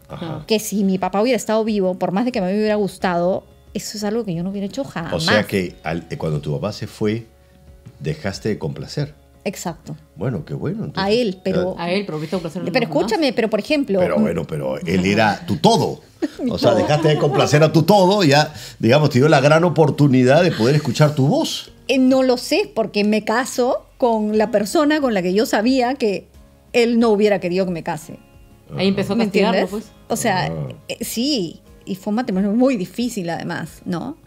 Ajá. Que si mi papá hubiera estado vivo, por más de que me hubiera gustado, eso es algo que yo no hubiera hecho jamás. O sea que cuando tu papá se fue, dejaste de complacer. Exacto. Bueno, qué bueno. Entonces, A él, pero... A él, pero viste un placer. Pero escúchame, pero por ejemplo... Pero bueno, pero él era tu todo. Mi O sea, todo. dejaste de complacer a tu todo, ya, digamos, te dio la gran oportunidad de poder escuchar tu voz. No lo sé, porque me caso con la persona con la que yo sabía que él no hubiera querido que me case. Ahí empezó a ¿Me castigarlo, entiendes? pues. O sea, Ah. sí, y fue un matrimonio muy difícil además, ¿no?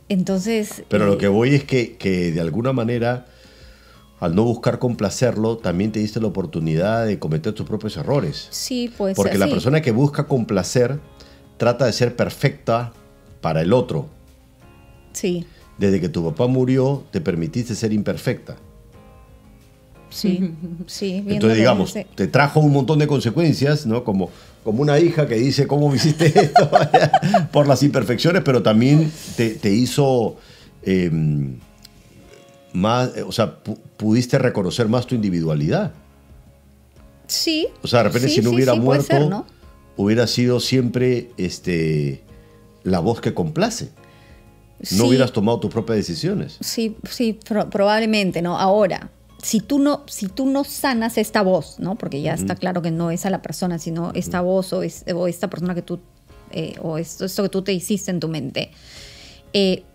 Entonces... Pero lo que voy es que de alguna manera, al no buscar complacerlo, también te diste la oportunidad de cometer tus propios errores. Sí, pues Porque la sí. persona que busca complacer trata de ser perfecta para el otro. Sí, Desde que tu papá murió, te permitiste ser imperfecta. sí, sí. viéndolo Entonces, digamos, desde- te trajo un montón de consecuencias, ¿no? Como una hija que dice, ¿cómo me hiciste esto? Por las imperfecciones, pero también te hizo más, o sea, pudiste reconocer más tu individualidad. Sí. O sea, de repente sí, si no sí, hubiera sí, puede muerto, ser, ¿no? hubiera sido siempre la voz que complace. No Sí. hubieras tomado tus propias decisiones. Sí, sí, probablemente, ¿no? Ahora, si tú no sanas esta voz, ¿no? Porque ya está claro que no es a la persona, sino esta voz o esta persona que tú, o esto que tú te hiciste en tu mente.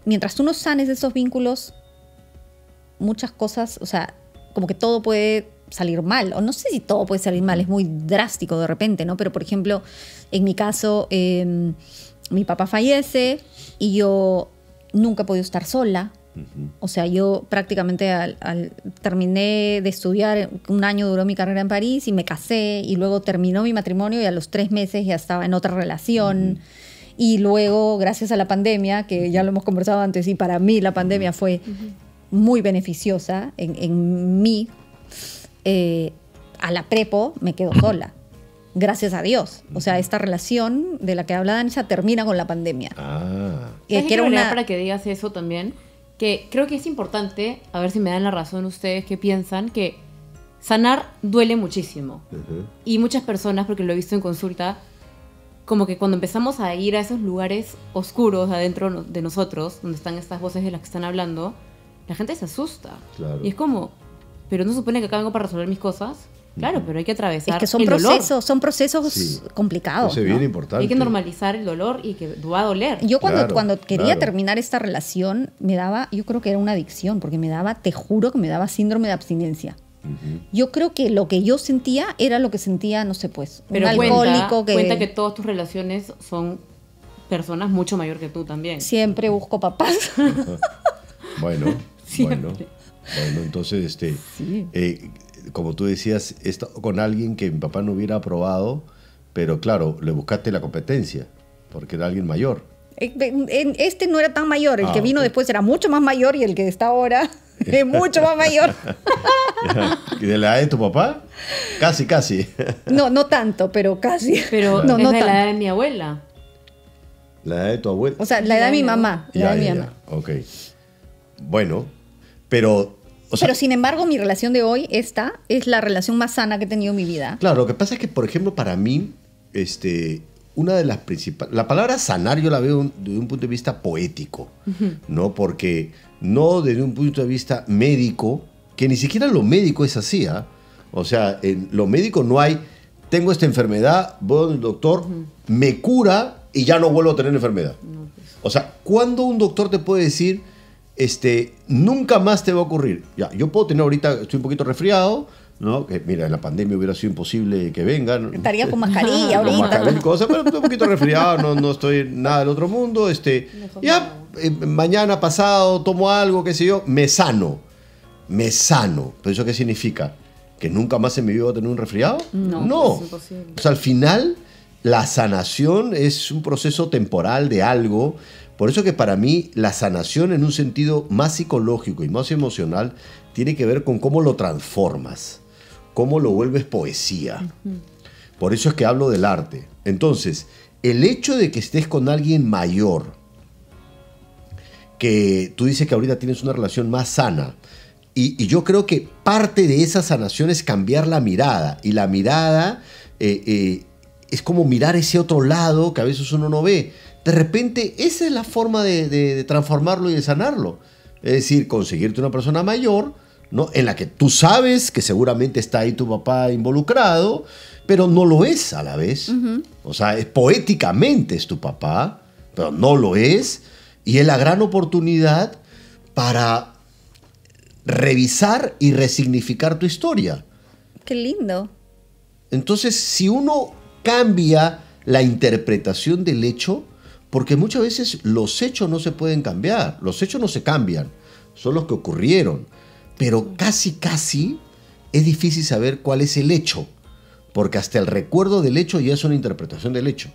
Mientras tú no sanes esos vínculos, muchas cosas, o sea, como que todo puede salir mal, o no sé si todo puede salir mal, es muy drástico de repente, ¿no? Pero, por ejemplo, en mi caso, mi papá fallece y yo nunca he podido estar sola. O sea, yo prácticamente terminé de estudiar, un año duró mi carrera en París y me casé y luego terminó mi matrimonio y a los 3 meses ya estaba en otra relación. Y luego, gracias a la pandemia, que ya lo hemos conversado antes, y para mí la pandemia fue muy beneficiosa en mí, a la prepo me quedo sola. Gracias a Dios. O sea, esta relación de la que habla Danisha termina con la pandemia. Ah, ¿Sabes Que qué era quiero agregar una... para que digas eso también? Que creo que es importante, a ver si me dan la razón ustedes que piensan, que sanar duele muchísimo. Y muchas personas, porque lo he visto en consulta, como que cuando empezamos a ir a esos lugares oscuros adentro de nosotros, donde están estas voces de las que están hablando, la gente se asusta. Claro. Y es como, ¿pero no supone que acá vengo para resolver mis cosas? Claro, pero hay que atravesar Es que son el dolor. procesos Sí. complicados. eso es ¿no? bien importante. Hay que normalizar el dolor y que va a doler. Yo Claro, cuando quería claro. terminar esta relación, me daba, yo creo que era una adicción, porque me daba, te juro que me daba síndrome de abstinencia. Yo creo que lo que yo sentía era lo que sentía, no sé, pues, Pero un alcohólico cuenta que todas tus relaciones son personas mucho mayor que tú también. siempre busco papás. Bueno, Siempre. bueno, entonces, como tú decías, he estado con alguien que mi papá no hubiera aprobado, pero claro, le buscaste la competencia, porque era alguien mayor. Este no era tan mayor, el que vino ok. después era mucho más mayor y el que está ahora es mucho más mayor. ¿Y de la edad de tu papá? Casi, casi. No tanto, pero casi. Pero no, es no de la tanto. edad de mi abuela. La edad de tu abuela. O sea, la edad de mi mamá. La edad de mi mamá. Ok. Bueno, pero... o sea, Pero sin embargo, mi relación de hoy, esta, es la relación más sana que he tenido en mi vida. claro, lo que pasa es que, por ejemplo, para mí, una de las principales... La palabra sanar yo la veo desde un punto de vista poético, ¿no? Porque no desde un punto de vista médico, que ni siquiera lo médico es así, ¿ah? O sea, en lo médico no hay, tengo esta enfermedad, voy al doctor, me cura y ya no vuelvo a tener enfermedad. O sea, ¿cuándo un doctor te puede decir, nunca más te va a ocurrir? Ya, yo puedo tener ahorita, estoy un poquito resfriado, ¿no? Que, mira, en la pandemia hubiera sido imposible que vengan. Estaría con mascarilla Con ahorita. mascarilla y cosas, pero estoy un poquito resfriado, no estoy nada del otro mundo. Ya, mañana pasado tomo algo, qué sé yo, me sano. ¿Pero eso qué significa? ¿Que nunca más en mi vida voy a tener un resfriado? No, pues, imposible. O sea, al final, la sanación es un proceso temporal de algo. Por eso que para mí la sanación en un sentido más psicológico y más emocional tiene que ver con cómo lo transformas, cómo lo vuelves poesía. Por eso es que hablo del arte. Entonces, el hecho de que estés con alguien mayor, que tú dices que ahorita tienes una relación más sana, y yo creo que parte de esa sanación es cambiar la mirada, y la mirada es como mirar ese otro lado que a veces uno no ve. De repente, esa es la forma de transformarlo y de sanarlo. Es decir, conseguirte una persona mayor, ¿no? En la que tú sabes que seguramente está ahí tu papá involucrado, pero no lo es a la vez. O sea, poéticamente es tu papá, pero no lo es. Y es la gran oportunidad para revisar y resignificar tu historia. Qué lindo. Entonces, si uno cambia la interpretación del hecho, porque muchas veces los hechos no se pueden cambiar, los hechos no se cambian, son los que ocurrieron, pero casi es difícil saber cuál es el hecho, porque hasta el recuerdo del hecho ya es una interpretación del hecho.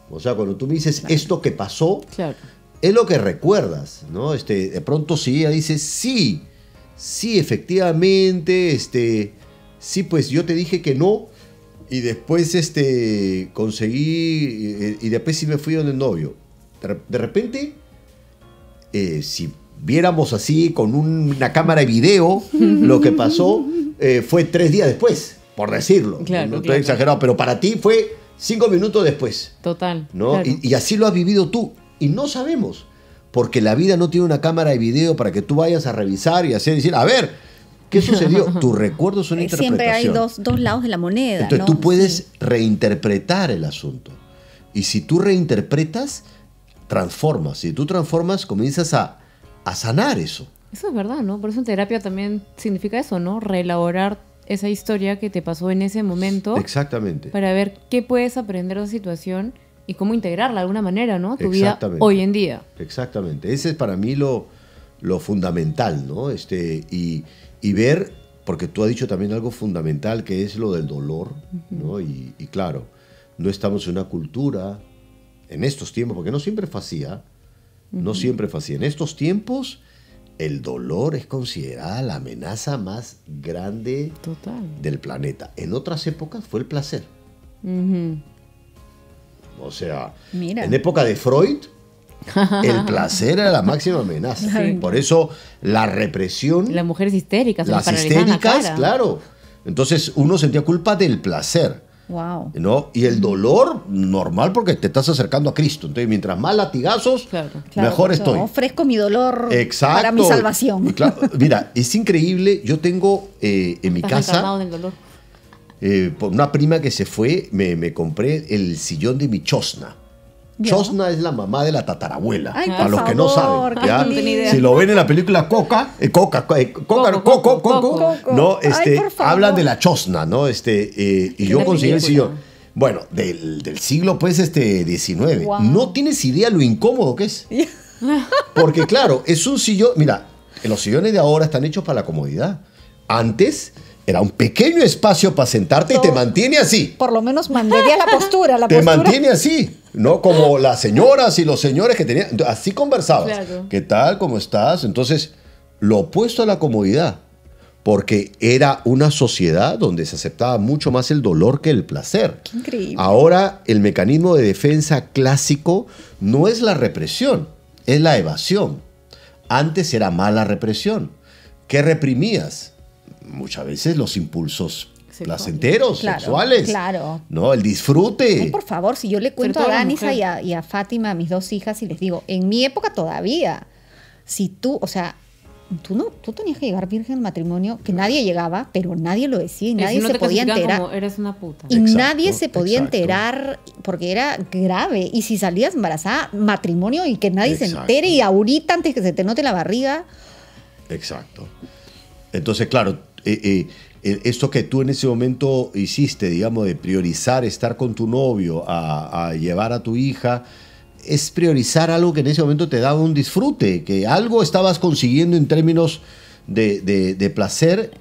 O sea, cuando tú me dices esto que pasó, Claro. es lo que recuerdas, ¿no? De pronto sí, ella dice, sí, efectivamente, sí, pues yo te dije que no, y después conseguí, y después sí me fui donde el novio. De repente, si viéramos así con una cámara de video, lo que pasó fue 3 días después, por decirlo. Claro, No estoy claro. exagerado, pero para ti fue 5 minutos después. Total. ¿No? Claro. Y así lo has vivido tú. Y no sabemos. Porque la vida no tiene una cámara de video para que tú vayas a revisar y hacer y decir, a ver, ¿qué sucedió? Tus recuerdos son interpretación. Siempre hay dos lados de la moneda. Entonces ¿no? tú puedes Sí. reinterpretar el asunto. Y si tú reinterpretas, transformas. Si tú transformas, comienzas a sanar eso. Eso es verdad, ¿no? Por eso en terapia también significa eso, ¿no? Reelaborar esa historia que te pasó en ese momento. Exactamente. Para ver qué puedes aprender de esa situación y cómo integrarla de alguna manera, ¿no? Tu vida Exactamente. hoy en día. Exactamente. Ese es para mí lo fundamental, ¿no? Y ver, porque tú has dicho también algo fundamental que es lo del dolor, ¿no? Y claro, no estamos en una cultura, en estos tiempos, porque no siempre fue así, ¿ah? No siempre fue así. En estos tiempos, el dolor es considerada la amenaza más grande Total. del planeta. En otras épocas fue el placer. Ujú. O sea, Mira. en época de Freud, el placer era la máxima amenaza. Sí. Por eso la represión, Las mujeres histéricas. se les las paralizaban la histéricas, cara. claro. Entonces uno sentía culpa del placer, Wow. ¿no? Y el dolor, normal, porque te estás acercando a Cristo. Entonces, mientras más latigazos, Claro. mejor estoy. Ofrezco mi dolor Exacto. para mi salvación. Y claro, mira, es increíble. Yo tengo en mi Estás casa, encarnado en el dolor. por una prima que se fue, me compré el sillón de mi chosna. Ya. Chosna es la mamá de la tatarabuela. Ay, para por los que no favor, saben. ¿ya? qué No tenía idea. Si lo ven en la película Coco, Coco. no, Ay, por favor. hablan de la chosna, ¿no? Y yo la conseguí el película. sillón. Bueno, del siglo pues XIX. Wow. No tienes idea lo incómodo que es. Porque claro, es un sillón, mira, los sillones de ahora están hechos para la comodidad. Antes era un pequeño espacio para sentarte y te mantiene así. Por lo menos mandaría la postura. La Te postura. mantiene así, ¿no? Como las señoras y los señores que tenían, así conversabas. Claro. ¿Qué tal? ¿Cómo estás? Entonces, lo opuesto a la comodidad, porque era una sociedad donde se aceptaba mucho más el dolor que el placer. Qué increíble. Ahora, el mecanismo de defensa clásico no es la represión, es la evasión. Antes era más la represión. ¿Qué reprimías? Muchas veces los impulsos Sexuales. placenteros, Claro, sexuales. claro. No, el disfrute. Ay, por favor, si yo le cuento a todo la Danisa mujer. y a Fátima, a mis dos hijas, y les digo, en mi época todavía, si tú, o sea, tú tenías que llegar virgen al matrimonio, que nadie llegaba, pero nadie lo decía y Y nadie si no se te podía clasifican enterar. como eres una puta. Y Exacto, nadie se podía exacto. enterar porque era grave. Y si salías embarazada, matrimonio y que nadie se Exacto. entere. Y ahorita, antes que se te note la barriga, Exacto. Entonces, claro, esto que tú en ese momento hiciste, digamos, de priorizar estar con tu novio, a llevar a tu hija, es priorizar algo que en ese momento te daba un disfrute, que algo estabas consiguiendo en términos de placer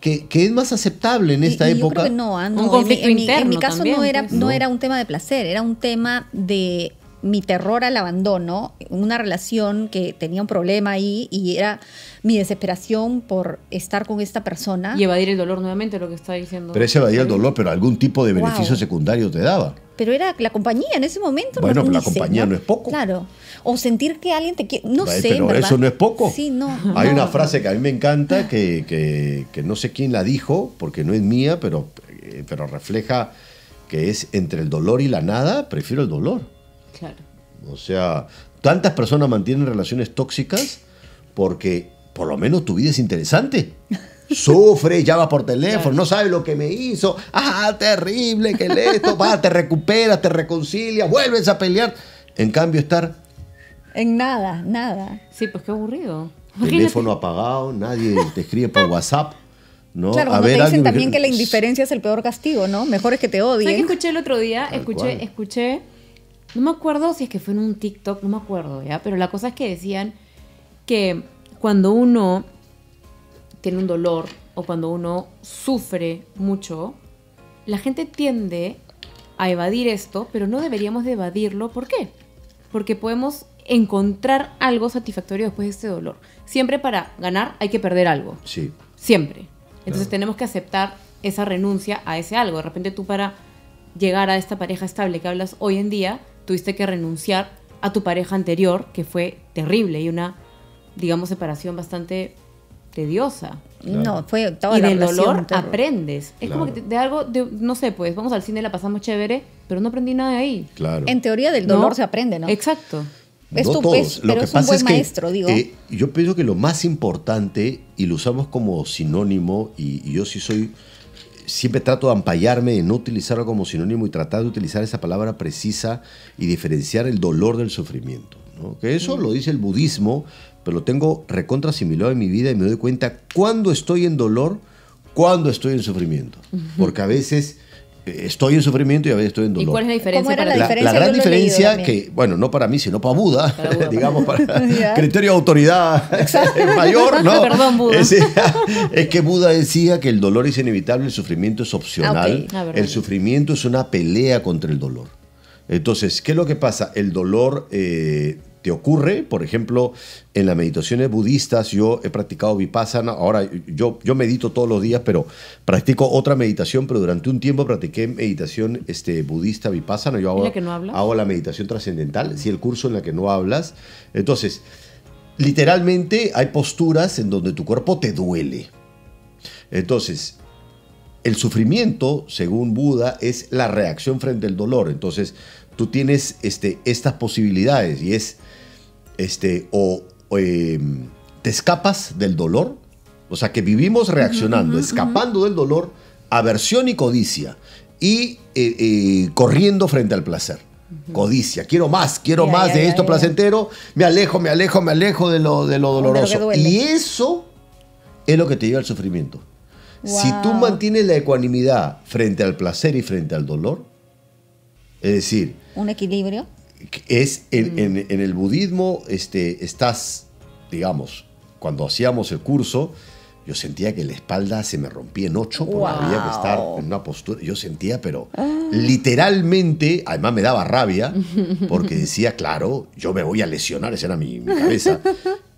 que es más aceptable en esta y yo época. creo que no, Un no. conflicto en mi interno caso también, no era, pues. no No. era un tema de placer, era un tema de mi terror al abandono, una relación que tenía un problema ahí y era mi desesperación por estar con esta persona. Y evadir el dolor nuevamente, lo que está diciendo. Pero ese evadía el dolor, pero algún tipo de beneficio Wow. secundario te daba. Pero era la compañía en ese momento. Bueno, no la sé, compañía no es poco. Claro. O sentir que alguien te quiere. No Vale, sé. pero ¿verdad? eso no es poco. Sí, no. Hay no. una frase que a mí me encanta, que no sé quién la dijo, porque no es mía, pero refleja que es entre el dolor y la nada, prefiero el dolor. Claro. O sea, tantas personas mantienen relaciones tóxicas porque por lo menos tu vida es interesante. Sufre, llama por teléfono, Claro. no sabe lo que me hizo. Ah, terrible, que esto, va, te recuperas, te reconcilias, vuelves a pelear. En cambio, estar En nada, nada. Sí, pues qué aburrido. teléfono apagado, nadie te escribe por WhatsApp. ¿No? Claro, A cuando ver, te dicen alguien también que la indiferencia es el peor castigo, ¿no? Mejor es que te ¿Sabes qué odien. escuché el otro día? Tal cual. Escuché, no me acuerdo si es que fue en un TikTok, no me acuerdo, ¿ya? Pero la cosa es que decían que cuando uno tiene un dolor o cuando uno sufre mucho, la gente tiende a evadir esto, pero no deberíamos de evadirlo. ¿Por qué? Porque podemos encontrar algo satisfactorio después de este dolor. Siempre para ganar hay que perder algo. Sí. Siempre. Entonces Claro. tenemos que aceptar esa renuncia a ese algo. De repente tú para llegar a esta pareja estable que hablas hoy en día, tuviste que renunciar a tu pareja anterior, que fue terrible y una, digamos, separación bastante tediosa. No, fue toda Y la del relación, dolor todo. aprendes. Es como que de algo, no sé, pues vamos al cine, la pasamos chévere, pero no aprendí nada de ahí. Claro. En teoría del dolor ¿No? se aprende, ¿no? Exacto. Es No tu- todos. es- Lo pero que es un pasa buen es que, maestro, digo. yo pienso que lo más importante, y lo usamos como sinónimo, y yo sí soy, siempre trato de ampallarme de no utilizarlo como sinónimo y tratar de utilizar esa palabra precisa y diferenciar el dolor del sufrimiento, ¿no? Que eso lo dice el budismo, pero lo tengo recontra asimilado en mi vida y me doy cuenta cuándo estoy en dolor, cuándo estoy en sufrimiento. Porque a veces estoy en sufrimiento y a veces estoy en ¿Y dolor. cuál es la diferencia ¿Cómo era para la ti? diferencia? La gran Yo lo he leído diferencia también. que, bueno, no para mí, sino para Buda, Para Buda. digamos, para Ya. criterio de autoridad mayor, ¿no? Perdón, Buda. Es que Buda decía que el dolor es inevitable, el sufrimiento es opcional. Ok. Verdad. El sufrimiento es una pelea contra el dolor. Entonces, ¿qué es lo que pasa? El dolor te ocurre, por ejemplo, en las meditaciones budistas, yo he practicado vipassana, ahora yo medito todos los días, pero practico otra meditación, pero durante un tiempo practiqué meditación budista vipassana, yo hago, ¿En la que no hablas? hago la meditación trascendental, sí, el curso en la que no hablas. Entonces, literalmente hay posturas en donde tu cuerpo te duele. Entonces, el sufrimiento, según Buda, es la reacción frente al dolor. Entonces, tú tienes estas posibilidades y es te escapas del dolor, o sea que vivimos reaccionando, escapando del dolor, aversión y codicia, y corriendo frente al placer. Codicia, quiero más Ya, de ya, esto ya. placentero, me alejo de lo doloroso. duele. Y eso es lo que te lleva al sufrimiento. Si tú Wow. mantienes la ecuanimidad frente al placer y frente al dolor, es decir, Un equilibrio. es en el budismo estás, digamos, cuando hacíamos el curso, yo sentía que la espalda se me rompía en 8 porque Wow. había que estar en una postura. Yo sentía, pero literalmente, además me daba rabia, porque decía, claro, yo me voy a lesionar, esa era mi cabeza.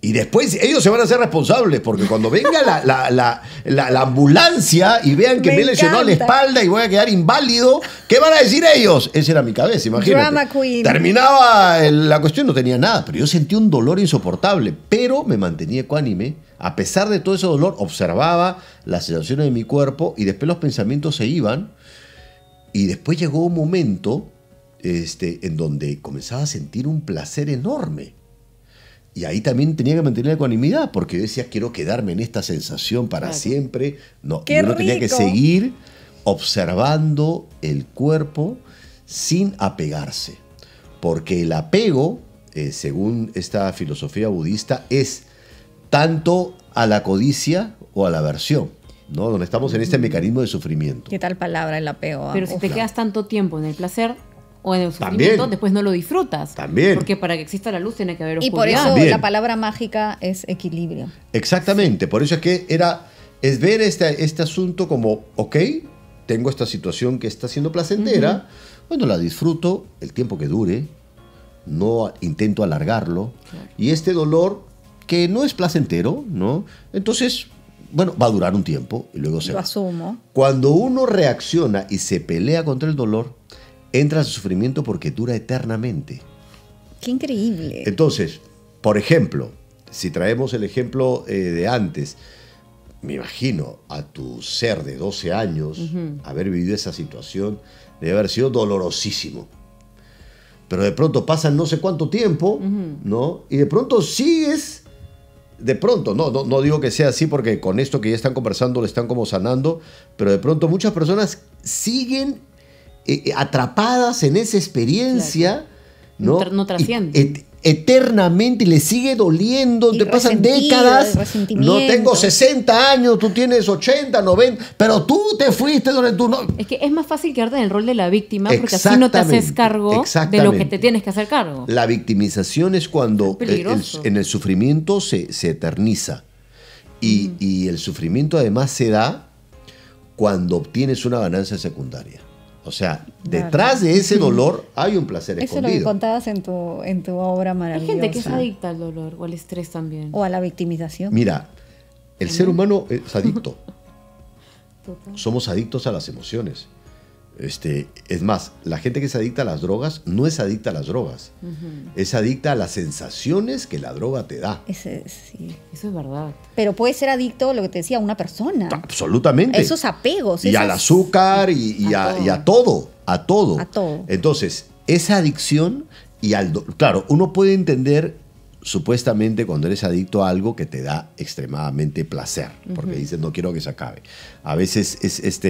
Y después ellos se van a hacer responsables, porque cuando venga la ambulancia y vean que me lesionó la encanta. espalda y voy a quedar inválido, ¿qué van a decir ellos? Esa era mi cabeza, imagínate. Drama queen. Terminaba la cuestión, no tenía nada, pero yo sentí un dolor insoportable, pero me mantenía ecuánime. A pesar de todo ese dolor, observaba las sensaciones de mi cuerpo y después los pensamientos se iban. Y después llegó un momento en donde comenzaba a sentir un placer enorme. Y ahí también tenía que mantener la ecuanimidad, porque yo decía, quiero quedarme en esta sensación para Claro. siempre. No, ¡Qué y uno tenía que rico! seguir observando el cuerpo sin apegarse. Porque el apego, según esta filosofía budista, es tanto a la codicia o a la aversión, ¿no? Donde estamos en este mecanismo de sufrimiento. ¿Qué tal palabra el apego? Pero si Uf. te quedas tanto tiempo en el placer o en el sufrimiento, También. después no lo disfrutas. También. Porque para que exista la luz tiene que haber Y por oscuridad. eso También. la palabra mágica es equilibrio. Exactamente, por eso es que es ver este asunto como, ok, tengo esta situación que está siendo placentera, bueno, la disfruto el tiempo que dure, no intento alargarlo, y este dolor que no es placentero, ¿no? Entonces, bueno, va a durar un tiempo y luego se Lo va. asumo. Cuando uno reacciona y se pelea contra el dolor, entra al sufrimiento porque dura eternamente. Qué increíble. Entonces, por ejemplo, si traemos el ejemplo de antes, me imagino a tu ser de 12 años haber vivido esa situación, debe haber sido dolorosísimo. Pero de pronto pasan no sé cuánto tiempo, ¿no? Y de pronto sigues, de pronto, no digo que sea así porque con esto que ya están conversando lo están como sanando, pero de pronto muchas personas siguen atrapadas en esa experiencia, ¿no? No trasciende. Y eternamente y le sigue doliendo, Y te pasan resentido, décadas. y resentimiento. No tengo 60 años, tú tienes 80, 90, pero tú te fuiste donde tú no. Es que es más fácil quedarte en el rol de la víctima porque así no te haces cargo de lo que Exactamente. te tienes que hacer cargo. La victimización es cuando Es peligroso. en el sufrimiento se eterniza. Y el sufrimiento además se da cuando obtienes una ganancia secundaria. O sea, detrás de ese dolor hay un placer Eso es lo que escondido. contabas en tu obra Hay maravillosa. gente que es adicta al dolor o al estrés también. O a la victimización. Mira, el ser humano es adicto. Total. Somos adictos a las emociones. Es más, la gente que es adicta a las drogas no es adicta a las drogas. Es adicta a las sensaciones que la droga te da. Sí. Eso es verdad. Pero puede ser adicto, lo que te decía, a una persona. Absolutamente. Esos apegos. Y al azúcar y a todo. A todo. A todo. Entonces, esa adicción claro, uno puede entender supuestamente cuando eres adicto a algo que te da extremadamente placer, porque dices no quiero que se acabe. A veces es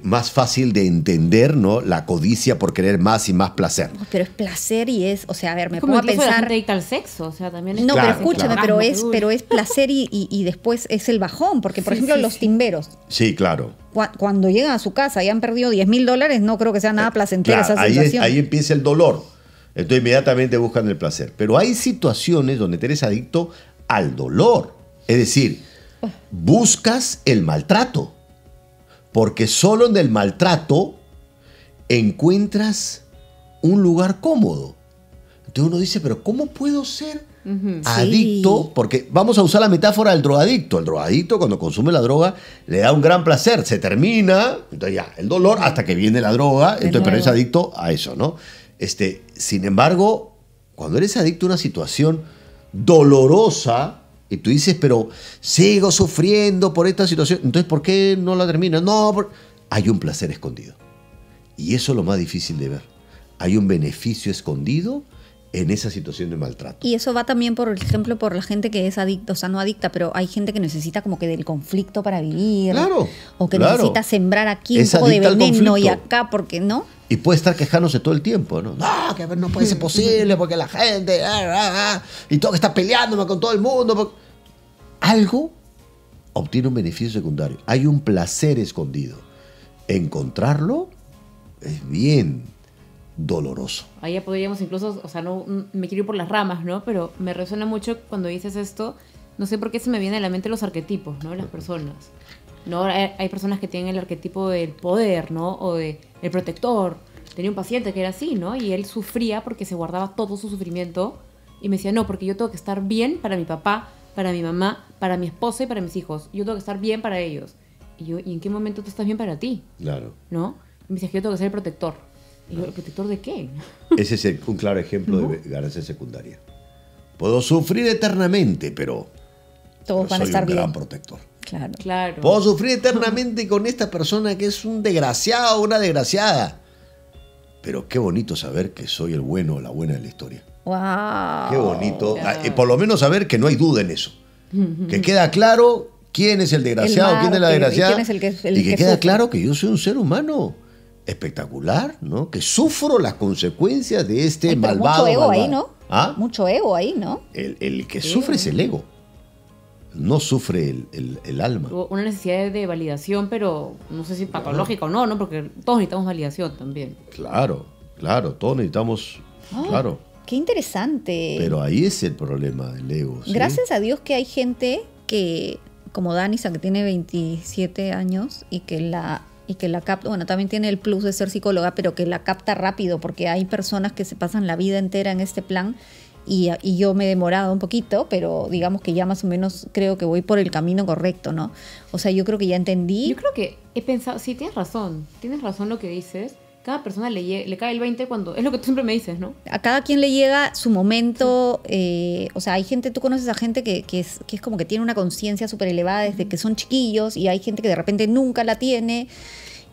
más fácil de entender, ¿no? La codicia por querer más y más placer. Pero es placer y es, o sea, a ver, me como pongo a incluso la pensar. gente adicta al sexo, o sea, también es No, Claro, pero escúchame, claro. pero es placer y después es el bajón, porque por ejemplo los timberos, Sí, claro. cuando llegan a su casa y han perdido $10,000, no creo que sea nada placentera Claro, esa sensación. ahí empieza el dolor. Entonces inmediatamente buscan el placer. Pero hay situaciones donde te eres adicto al dolor. Es decir, buscas el maltrato. Porque solo en el maltrato encuentras un lugar cómodo. Entonces uno dice, pero ¿cómo puedo ser adicto? Sí. Porque vamos a usar la metáfora del drogadicto. El drogadicto cuando consume la droga le da un gran placer. Se termina, entonces ya, el dolor hasta que viene la droga. Entonces, pero es adicto a eso, ¿no? Sin embargo, cuando eres adicto a una situación dolorosa y tú dices, pero sigo sufriendo por esta situación, entonces ¿por qué no la terminas? No, hay un placer escondido. Y eso es lo más difícil de ver. Hay un beneficio escondido en esa situación de maltrato. Y eso va también, por ejemplo, por la gente que es adicta, o sea, no adicta, pero hay gente que necesita como que del conflicto para vivir. Claro, O que claro. necesita sembrar aquí Es un poco de adicta al veneno y conflicto. acá, porque no. Y puede estar quejándose todo el tiempo, ¿no? No, que no puede ser posible porque la gente... y todo que está peleándome con todo el mundo. Algo obtiene un beneficio secundario. Hay un placer escondido. Encontrarlo es bien doloroso. Ahí ya podríamos incluso, o sea, no me quiero ir por las ramas, ¿no? Pero me resuena mucho cuando dices esto. No sé por qué se me viene a la mente los arquetipos, ¿no? Las personas. ¿No? Hay personas que tienen el arquetipo del poder, ¿no? O de el protector. Tenía un paciente que era así, ¿no? Y él sufría porque se guardaba todo su sufrimiento. Y me decía, no, porque yo tengo que estar bien para mi papá, para mi mamá, para mi esposa y para mis hijos. Yo tengo que estar bien para ellos. Y yo, ¿y en qué momento tú estás bien para ti? Claro. ¿No? Y me decía que yo tengo que ser el protector. Y yo, ¿el protector de qué? Ese es un claro ejemplo de ganancia secundaria. Puedo sufrir eternamente, pero Todos van a soy estar un bien. gran protector. Claro. Claro. Puedo sufrir eternamente con esta persona que es un desgraciado o una desgraciada. Pero qué bonito saber que soy el bueno o la buena de la historia. Wow. Qué bonito. Claro. Por lo menos saber que no hay duda en eso. Que queda claro quién es el desgraciado, quién es la mártir, desgraciada. quién es el que y que queda sufre. claro que yo soy un ser humano espectacular, ¿no? Que sufro las consecuencias de este Ay, pero malvado. mucho ego malvado. ahí, ¿no? ¿Ah? Mucho ego ahí, ¿no? El que sufre es el ego. No sufre el alma. Una necesidad de validación, pero no sé si patológica o no, ¿no? Porque todos necesitamos validación también. Claro, todos necesitamos. Claro. Qué interesante. Pero ahí es el problema del ego. ¿sí? Gracias a Dios que hay gente que, como Danisa, que tiene 27 años y que la capta, bueno, también tiene el plus de ser psicóloga, pero que la capta rápido, porque hay personas que se pasan la vida entera en este plan y yo me he demorado un poquito, pero digamos que ya más o menos creo que voy por el camino correcto, ¿no? O sea, yo creo que ya entendí. Yo creo que he pensado, sí, tienes razón lo que didices. Cada persona le cae el 20 cuando, es lo que tú siempre me dices, ¿no? A cada quien le llega su momento, o sea, hay gente, tú conoces a gente que es como que tiene una conciencia súper elevada desde que son chiquillos y hay gente que de repente nunca la tiene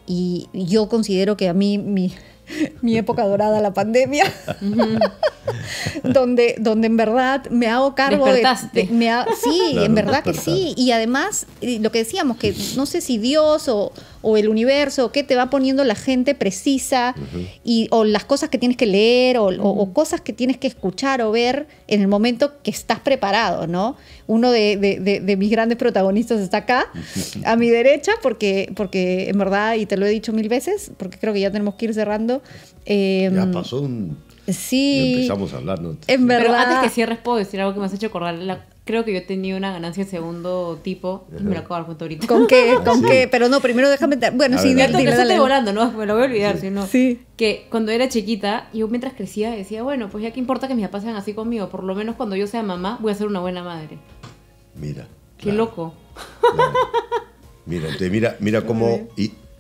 y yo considero que a mí mi época dorada, la pandemia, donde en verdad me hago cargo Despertaste. sí, Claro, en verdad que despertar. sí. Y además, lo que decíamos, que no sé si Dios o el universo o qué te va poniendo la gente precisa o las cosas que tienes que leer o cosas que tienes que escuchar o ver en el momento que estás preparado, ¿no? Uno de mis grandes protagonistas está acá, a mi derecha, porque en verdad, y te lo he dicho 1000 veces, porque creo que ya tenemos que ir cerrando. Ya pasó Sí. ya empezamos a hablar, ¿no? En verdad. Pero antes que cierres, puedo decir algo que me has hecho acordar. Creo que yo he tenido una ganancia de segundo tipo. Y me lo acabo de dar cuenta ahorita. ¿Con qué? ¿Con Sí. qué? Pero no, primero déjame... Bueno, A sí, ver, Ya dale. tengo que dale. estoy volando, ¿no? Me lo voy a olvidar, si no. Sí. Que cuando era chiquita, yo mientras crecía decía, bueno, pues ya qué importa que mis papás sean así conmigo. Por lo menos cuando yo sea mamá, voy a ser una buena madre. Mira. Qué claro, loco. claro. Mira, entonces mira cómo...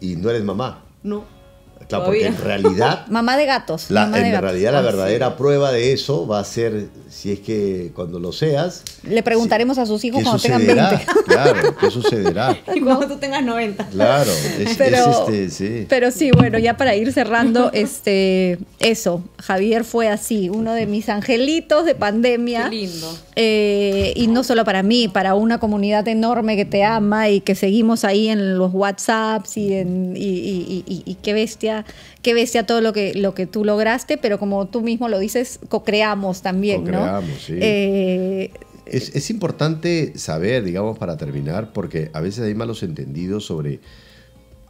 Y no eres mamá. No. Claro, porque en realidad, Mamá de gatos. mamá de en gatos. realidad la verdadera prueba de eso va a ser, si es que cuando lo seas... Le preguntaremos a sus hijos ¿qué cuando tengan sucederá? 20. Claro, ¿qué sucederá? Y cuando tú tengas 90. Claro, sí. Pero sí, bueno, ya para ir cerrando, eso, Javier fue así, uno de mis angelitos de pandemia. Qué lindo. Y no solo para mí, para una comunidad enorme que te ama y que seguimos ahí en los WhatsApps y qué bestia todo lo que tú lograste, pero como tú mismo lo dices, co-creamos también, Co-creamos, ¿no? sí. Es importante saber, digamos, para terminar, porque a veces hay malos entendidos sobre...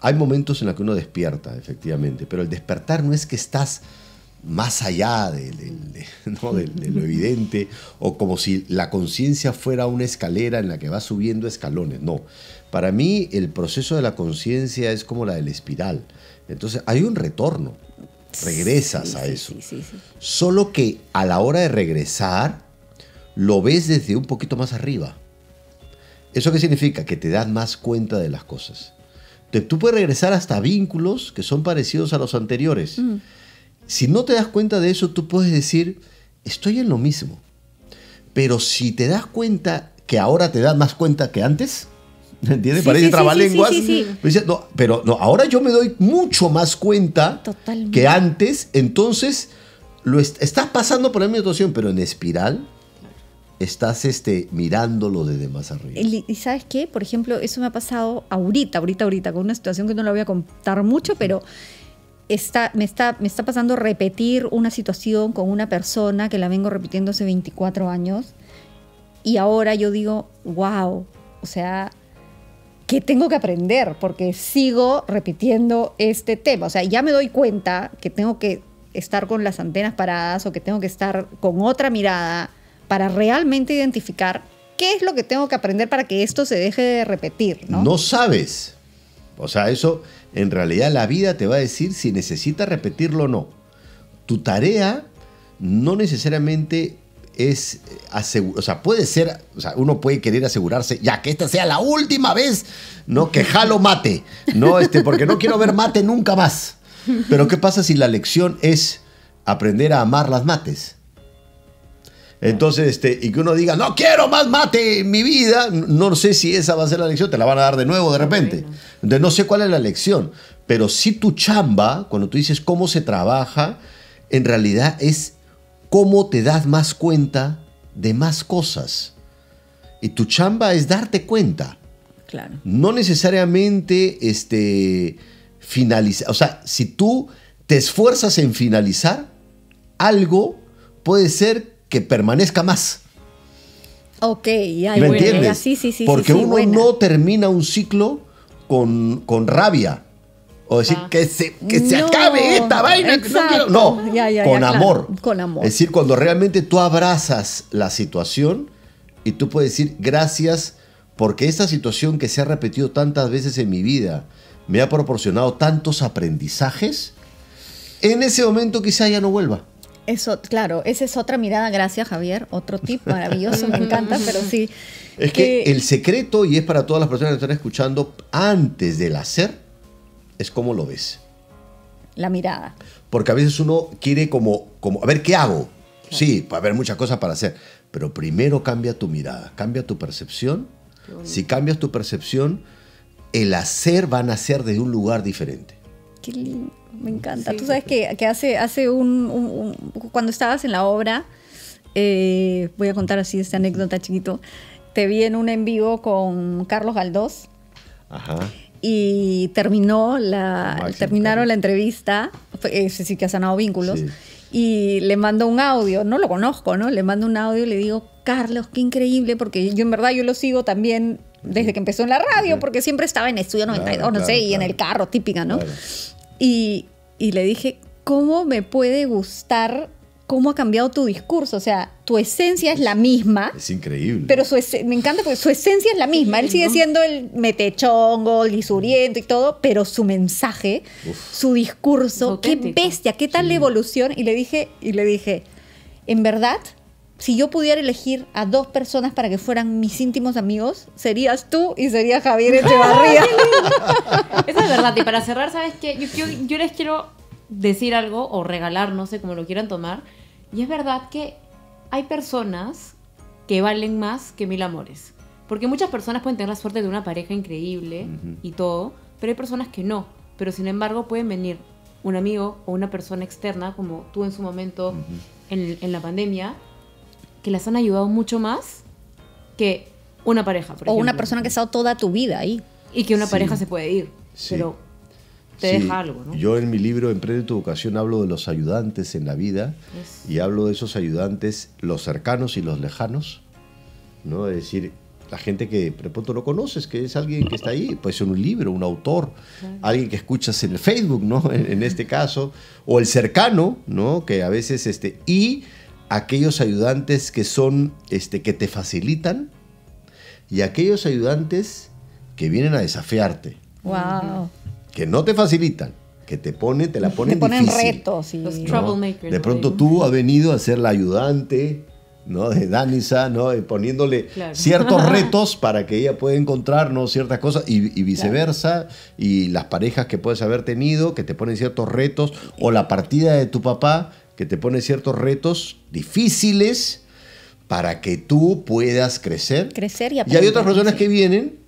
Hay momentos en los que uno despierta, efectivamente, pero el despertar no es que estás más allá ¿no? de lo evidente, o como si la conciencia fuera una escalera en la que va subiendo escalones. No, para mí el proceso de la conciencia es como la del espiral. Entonces hay un retorno, regresas a eso. Sí. Solo que a la hora de regresar, lo ves desde un poquito más arriba. ¿Eso qué significa? Que te das más cuenta de las cosas. Entonces, tú puedes regresar hasta vínculos que son parecidos a los anteriores. Si no te das cuenta de eso, tú puedes decir, estoy en lo mismo. Pero si te das cuenta que ahora te das más cuenta que antes, ¿entiendes? Parece trabalenguas. Sí. Pero no, ahora yo me doy mucho más cuenta Totalmente. que antes. Entonces, estás pasando por la misma situación, pero en espiral estás mirándolo desde más arriba. Y ¿sabes qué? Por ejemplo, eso me ha pasado ahorita, con una situación que no la voy a contar mucho, pero me está pasando repetir una situación con una persona que la vengo repitiendo hace 24 años y ahora yo digo, wow, o sea, ¿qué tengo que aprender? Porque sigo repitiendo este tema. O sea, ya me doy cuenta que tengo que estar con las antenas paradas o que tengo que estar con otra mirada para realmente identificar qué es lo que tengo que aprender para que esto se deje de repetir, ¿no? No sabes. O sea, eso en realidad la vida te va a decir si necesitas repetirlo o no. Tu tarea no necesariamente es asegurar, o sea, puede ser, o sea, uno puede querer asegurarse, ya que esta sea la última vez, ¿no? Que jalo mate, ¿no? Porque no quiero ver mate nunca más. Pero ¿qué pasa si la lección es aprender a amar las mates? Entonces, y que uno diga, no quiero más mate en mi vida, no sé si esa va a ser la lección, te la van a dar de nuevo de repente. Entonces, no sé cuál es la lección, pero sí tu chamba, cuando tú dices cómo se trabaja, en realidad es cómo te das más cuenta de más cosas. Y tu chamba es darte cuenta. Claro. No necesariamente finalizar. O sea, si tú te esfuerzas en finalizar, algo puede ser que permanezca más. Ok, ya, ¿Me bueno, entiendes? ya, sí. Porque uno buena. no termina un ciclo con rabia. O decir, que se No, acabe esta vaina. Que no exacto. quiero. No, Ya, con claro, amor. con amor. Es decir, cuando realmente tú abrazas la situación y tú puedes decir, gracias, porque esta situación que se ha repetido tantas veces en mi vida me ha proporcionado tantos aprendizajes, en ese momento quizá ya no vuelva. Eso, claro, esa es otra mirada. Gracias, Javier. Otro tip maravilloso, me encanta, pero sí. Es que el secreto, y es para todas las personas que están escuchando, antes del hacer, es cómo lo ves. La mirada. Porque a veces uno quiere como a ver, ¿qué hago? Claro. Sí, va a haber muchas cosas para hacer, pero primero cambia tu mirada, cambia tu percepción. Si cambias tu percepción, el hacer va a nacer desde un lugar diferente. Qué lindo, me encanta. Sí, Tú sabes que hace cuando estabas en la obra, voy a contar así esta anécdota chiquito, te vi en un en vivo con Carlos Galdós. Ajá. Y terminaron la entrevista, ese sí que ha sanado vínculos, sí. Y le mando un audio, no lo conozco, ¿no? Le mando un audio y le digo, Carlos, qué increíble, porque yo en verdad yo lo sigo también desde que empezó en la radio, porque siempre estaba en Estudio 92, no sé, y en el carro, típica, ¿no? Claro. Y le dije, ¿cómo me puede gustar cómo ha cambiado tu discurso? O sea, tu esencia es la misma. Es increíble. Pero me encanta porque su esencia es la misma. Él sigue siendo el metechongo, el lisuriento y todo, pero su mensaje, su discurso, qué bestia, qué tal la evolución. Y le dije, en verdad, si yo pudiera elegir a 2 personas para que fueran mis íntimos amigos, serías tú y sería Javier Echevarría. Eso es verdad. Y para cerrar, ¿sabes qué? Yo les quiero decir algo o regalar, no sé cómo lo quieran tomar. Y es verdad que hay personas que valen más que 1000 amores. Porque muchas personas pueden tener la suerte de una pareja increíble y todo, pero hay personas que no. Pero sin embargo pueden venir un amigo o una persona externa, como tú en su momento en la pandemia, que las han ayudado mucho más que una pareja, por O ejemplo. una persona que ha estado toda tu vida ahí. Y que una Sí. pareja se puede ir, Sí. pero te Sí, deja algo, ¿no? Yo en mi libro Emprende tu vocación hablo de los ayudantes en la vida y hablo de esos ayudantes, los cercanos y los lejanos, ¿no? Es decir, la gente que de pronto no conoces, que es alguien que está ahí, puede ser un libro, un autor, alguien que escuchas en el Facebook, ¿no? En este caso, o el cercano, ¿no? Que a veces, y aquellos ayudantes que son, que te facilitan y aquellos ayudantes que vienen a desafiarte, Wow. que no te facilitan, que te la ponen Te ponen difícil. retos. Y... Los ¿no? troublemakers. De ¿no? pronto tú has venido a ser la ayudante, ¿no? De Danisa, ¿no? Poniéndole Claro. ciertos retos para que ella pueda encontrar, ¿no? Ciertas cosas y viceversa. Y las parejas que puedes haber tenido que te ponen ciertos retos, o la partida de tu papá que te pone ciertos retos difíciles para que tú puedas crecer. Crecer y Y aprender. hay otras personas sí. que vienen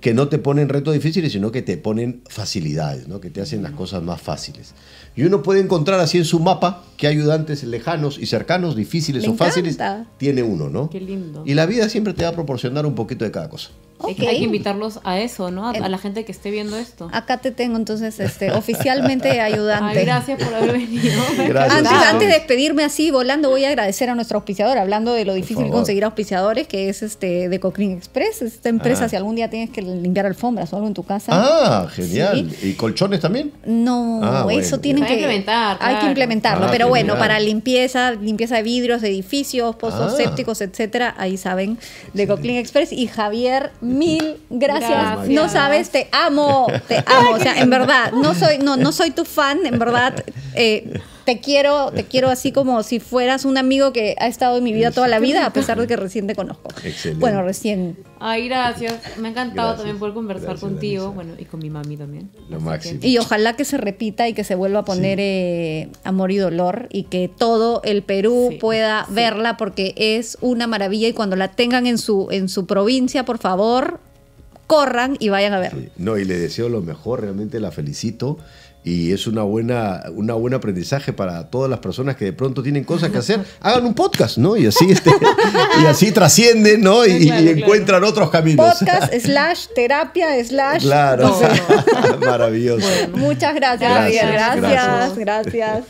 que no te ponen retos difíciles, sino que te ponen facilidades, ¿no? Que te hacen las cosas más fáciles. Y uno puede encontrar así en su mapa qué ayudantes lejanos y cercanos, difíciles Me o fáciles, encanta. tiene uno, ¿no? Qué lindo. Y la vida siempre te va a proporcionar un poquito de cada cosa. Hay que invitarlos a eso, ¿no? A la gente que esté viendo esto. Acá te tengo entonces oficialmente ayudante. Ay, gracias por haber venido. Gracias. Antes, Claro. antes de despedirme así volando, voy a agradecer a nuestro auspiciador, hablando de lo difícil favor. conseguir auspiciadores, que es de Cochrane Express. Esta empresa, si algún día tienes que limpiar alfombras o algo en tu casa. Ah, genial. ¿Y colchones también? No, Ah, bueno, eso tienen Hay que que implementar, Hay que claro. implementarlo, Ah, pero bueno, genial. para limpieza de vidrios de edificios, pozos Ah. sépticos, etcétera, ahí saben de Cochrane Express. Y Javier, mil gracias. Gracias. No sabes, te amo. O sea, en verdad, no soy tu fan, en verdad. Te quiero así como si fueras un amigo que ha estado en mi vida toda la vida, a pesar de que recién te conozco. Excelente. Bueno, recién. Ay, gracias. Me ha encantado Gracias. también poder conversar Gracias, contigo. Danisa. Bueno, y con mi mami también. Lo Así máximo. que- Y ojalá que se repita y que se vuelva a poner Amor y Dolor y que todo el Perú Sí, pueda sí. verla, porque es una maravilla, y cuando la tengan en su provincia, por favor, corran y vayan a ver. Sí. No, y le deseo lo mejor, realmente la felicito. Y es un buen aprendizaje para todas las personas que de pronto tienen cosas que hacer. Hagan un podcast, ¿no? Y así, y así trascienden, ¿no? Y, Claro, y claro. encuentran otros caminos. Podcast / terapia / Claro. Todo. Maravilloso. Muchas gracias, Gracias, Javier. gracias. Gracias.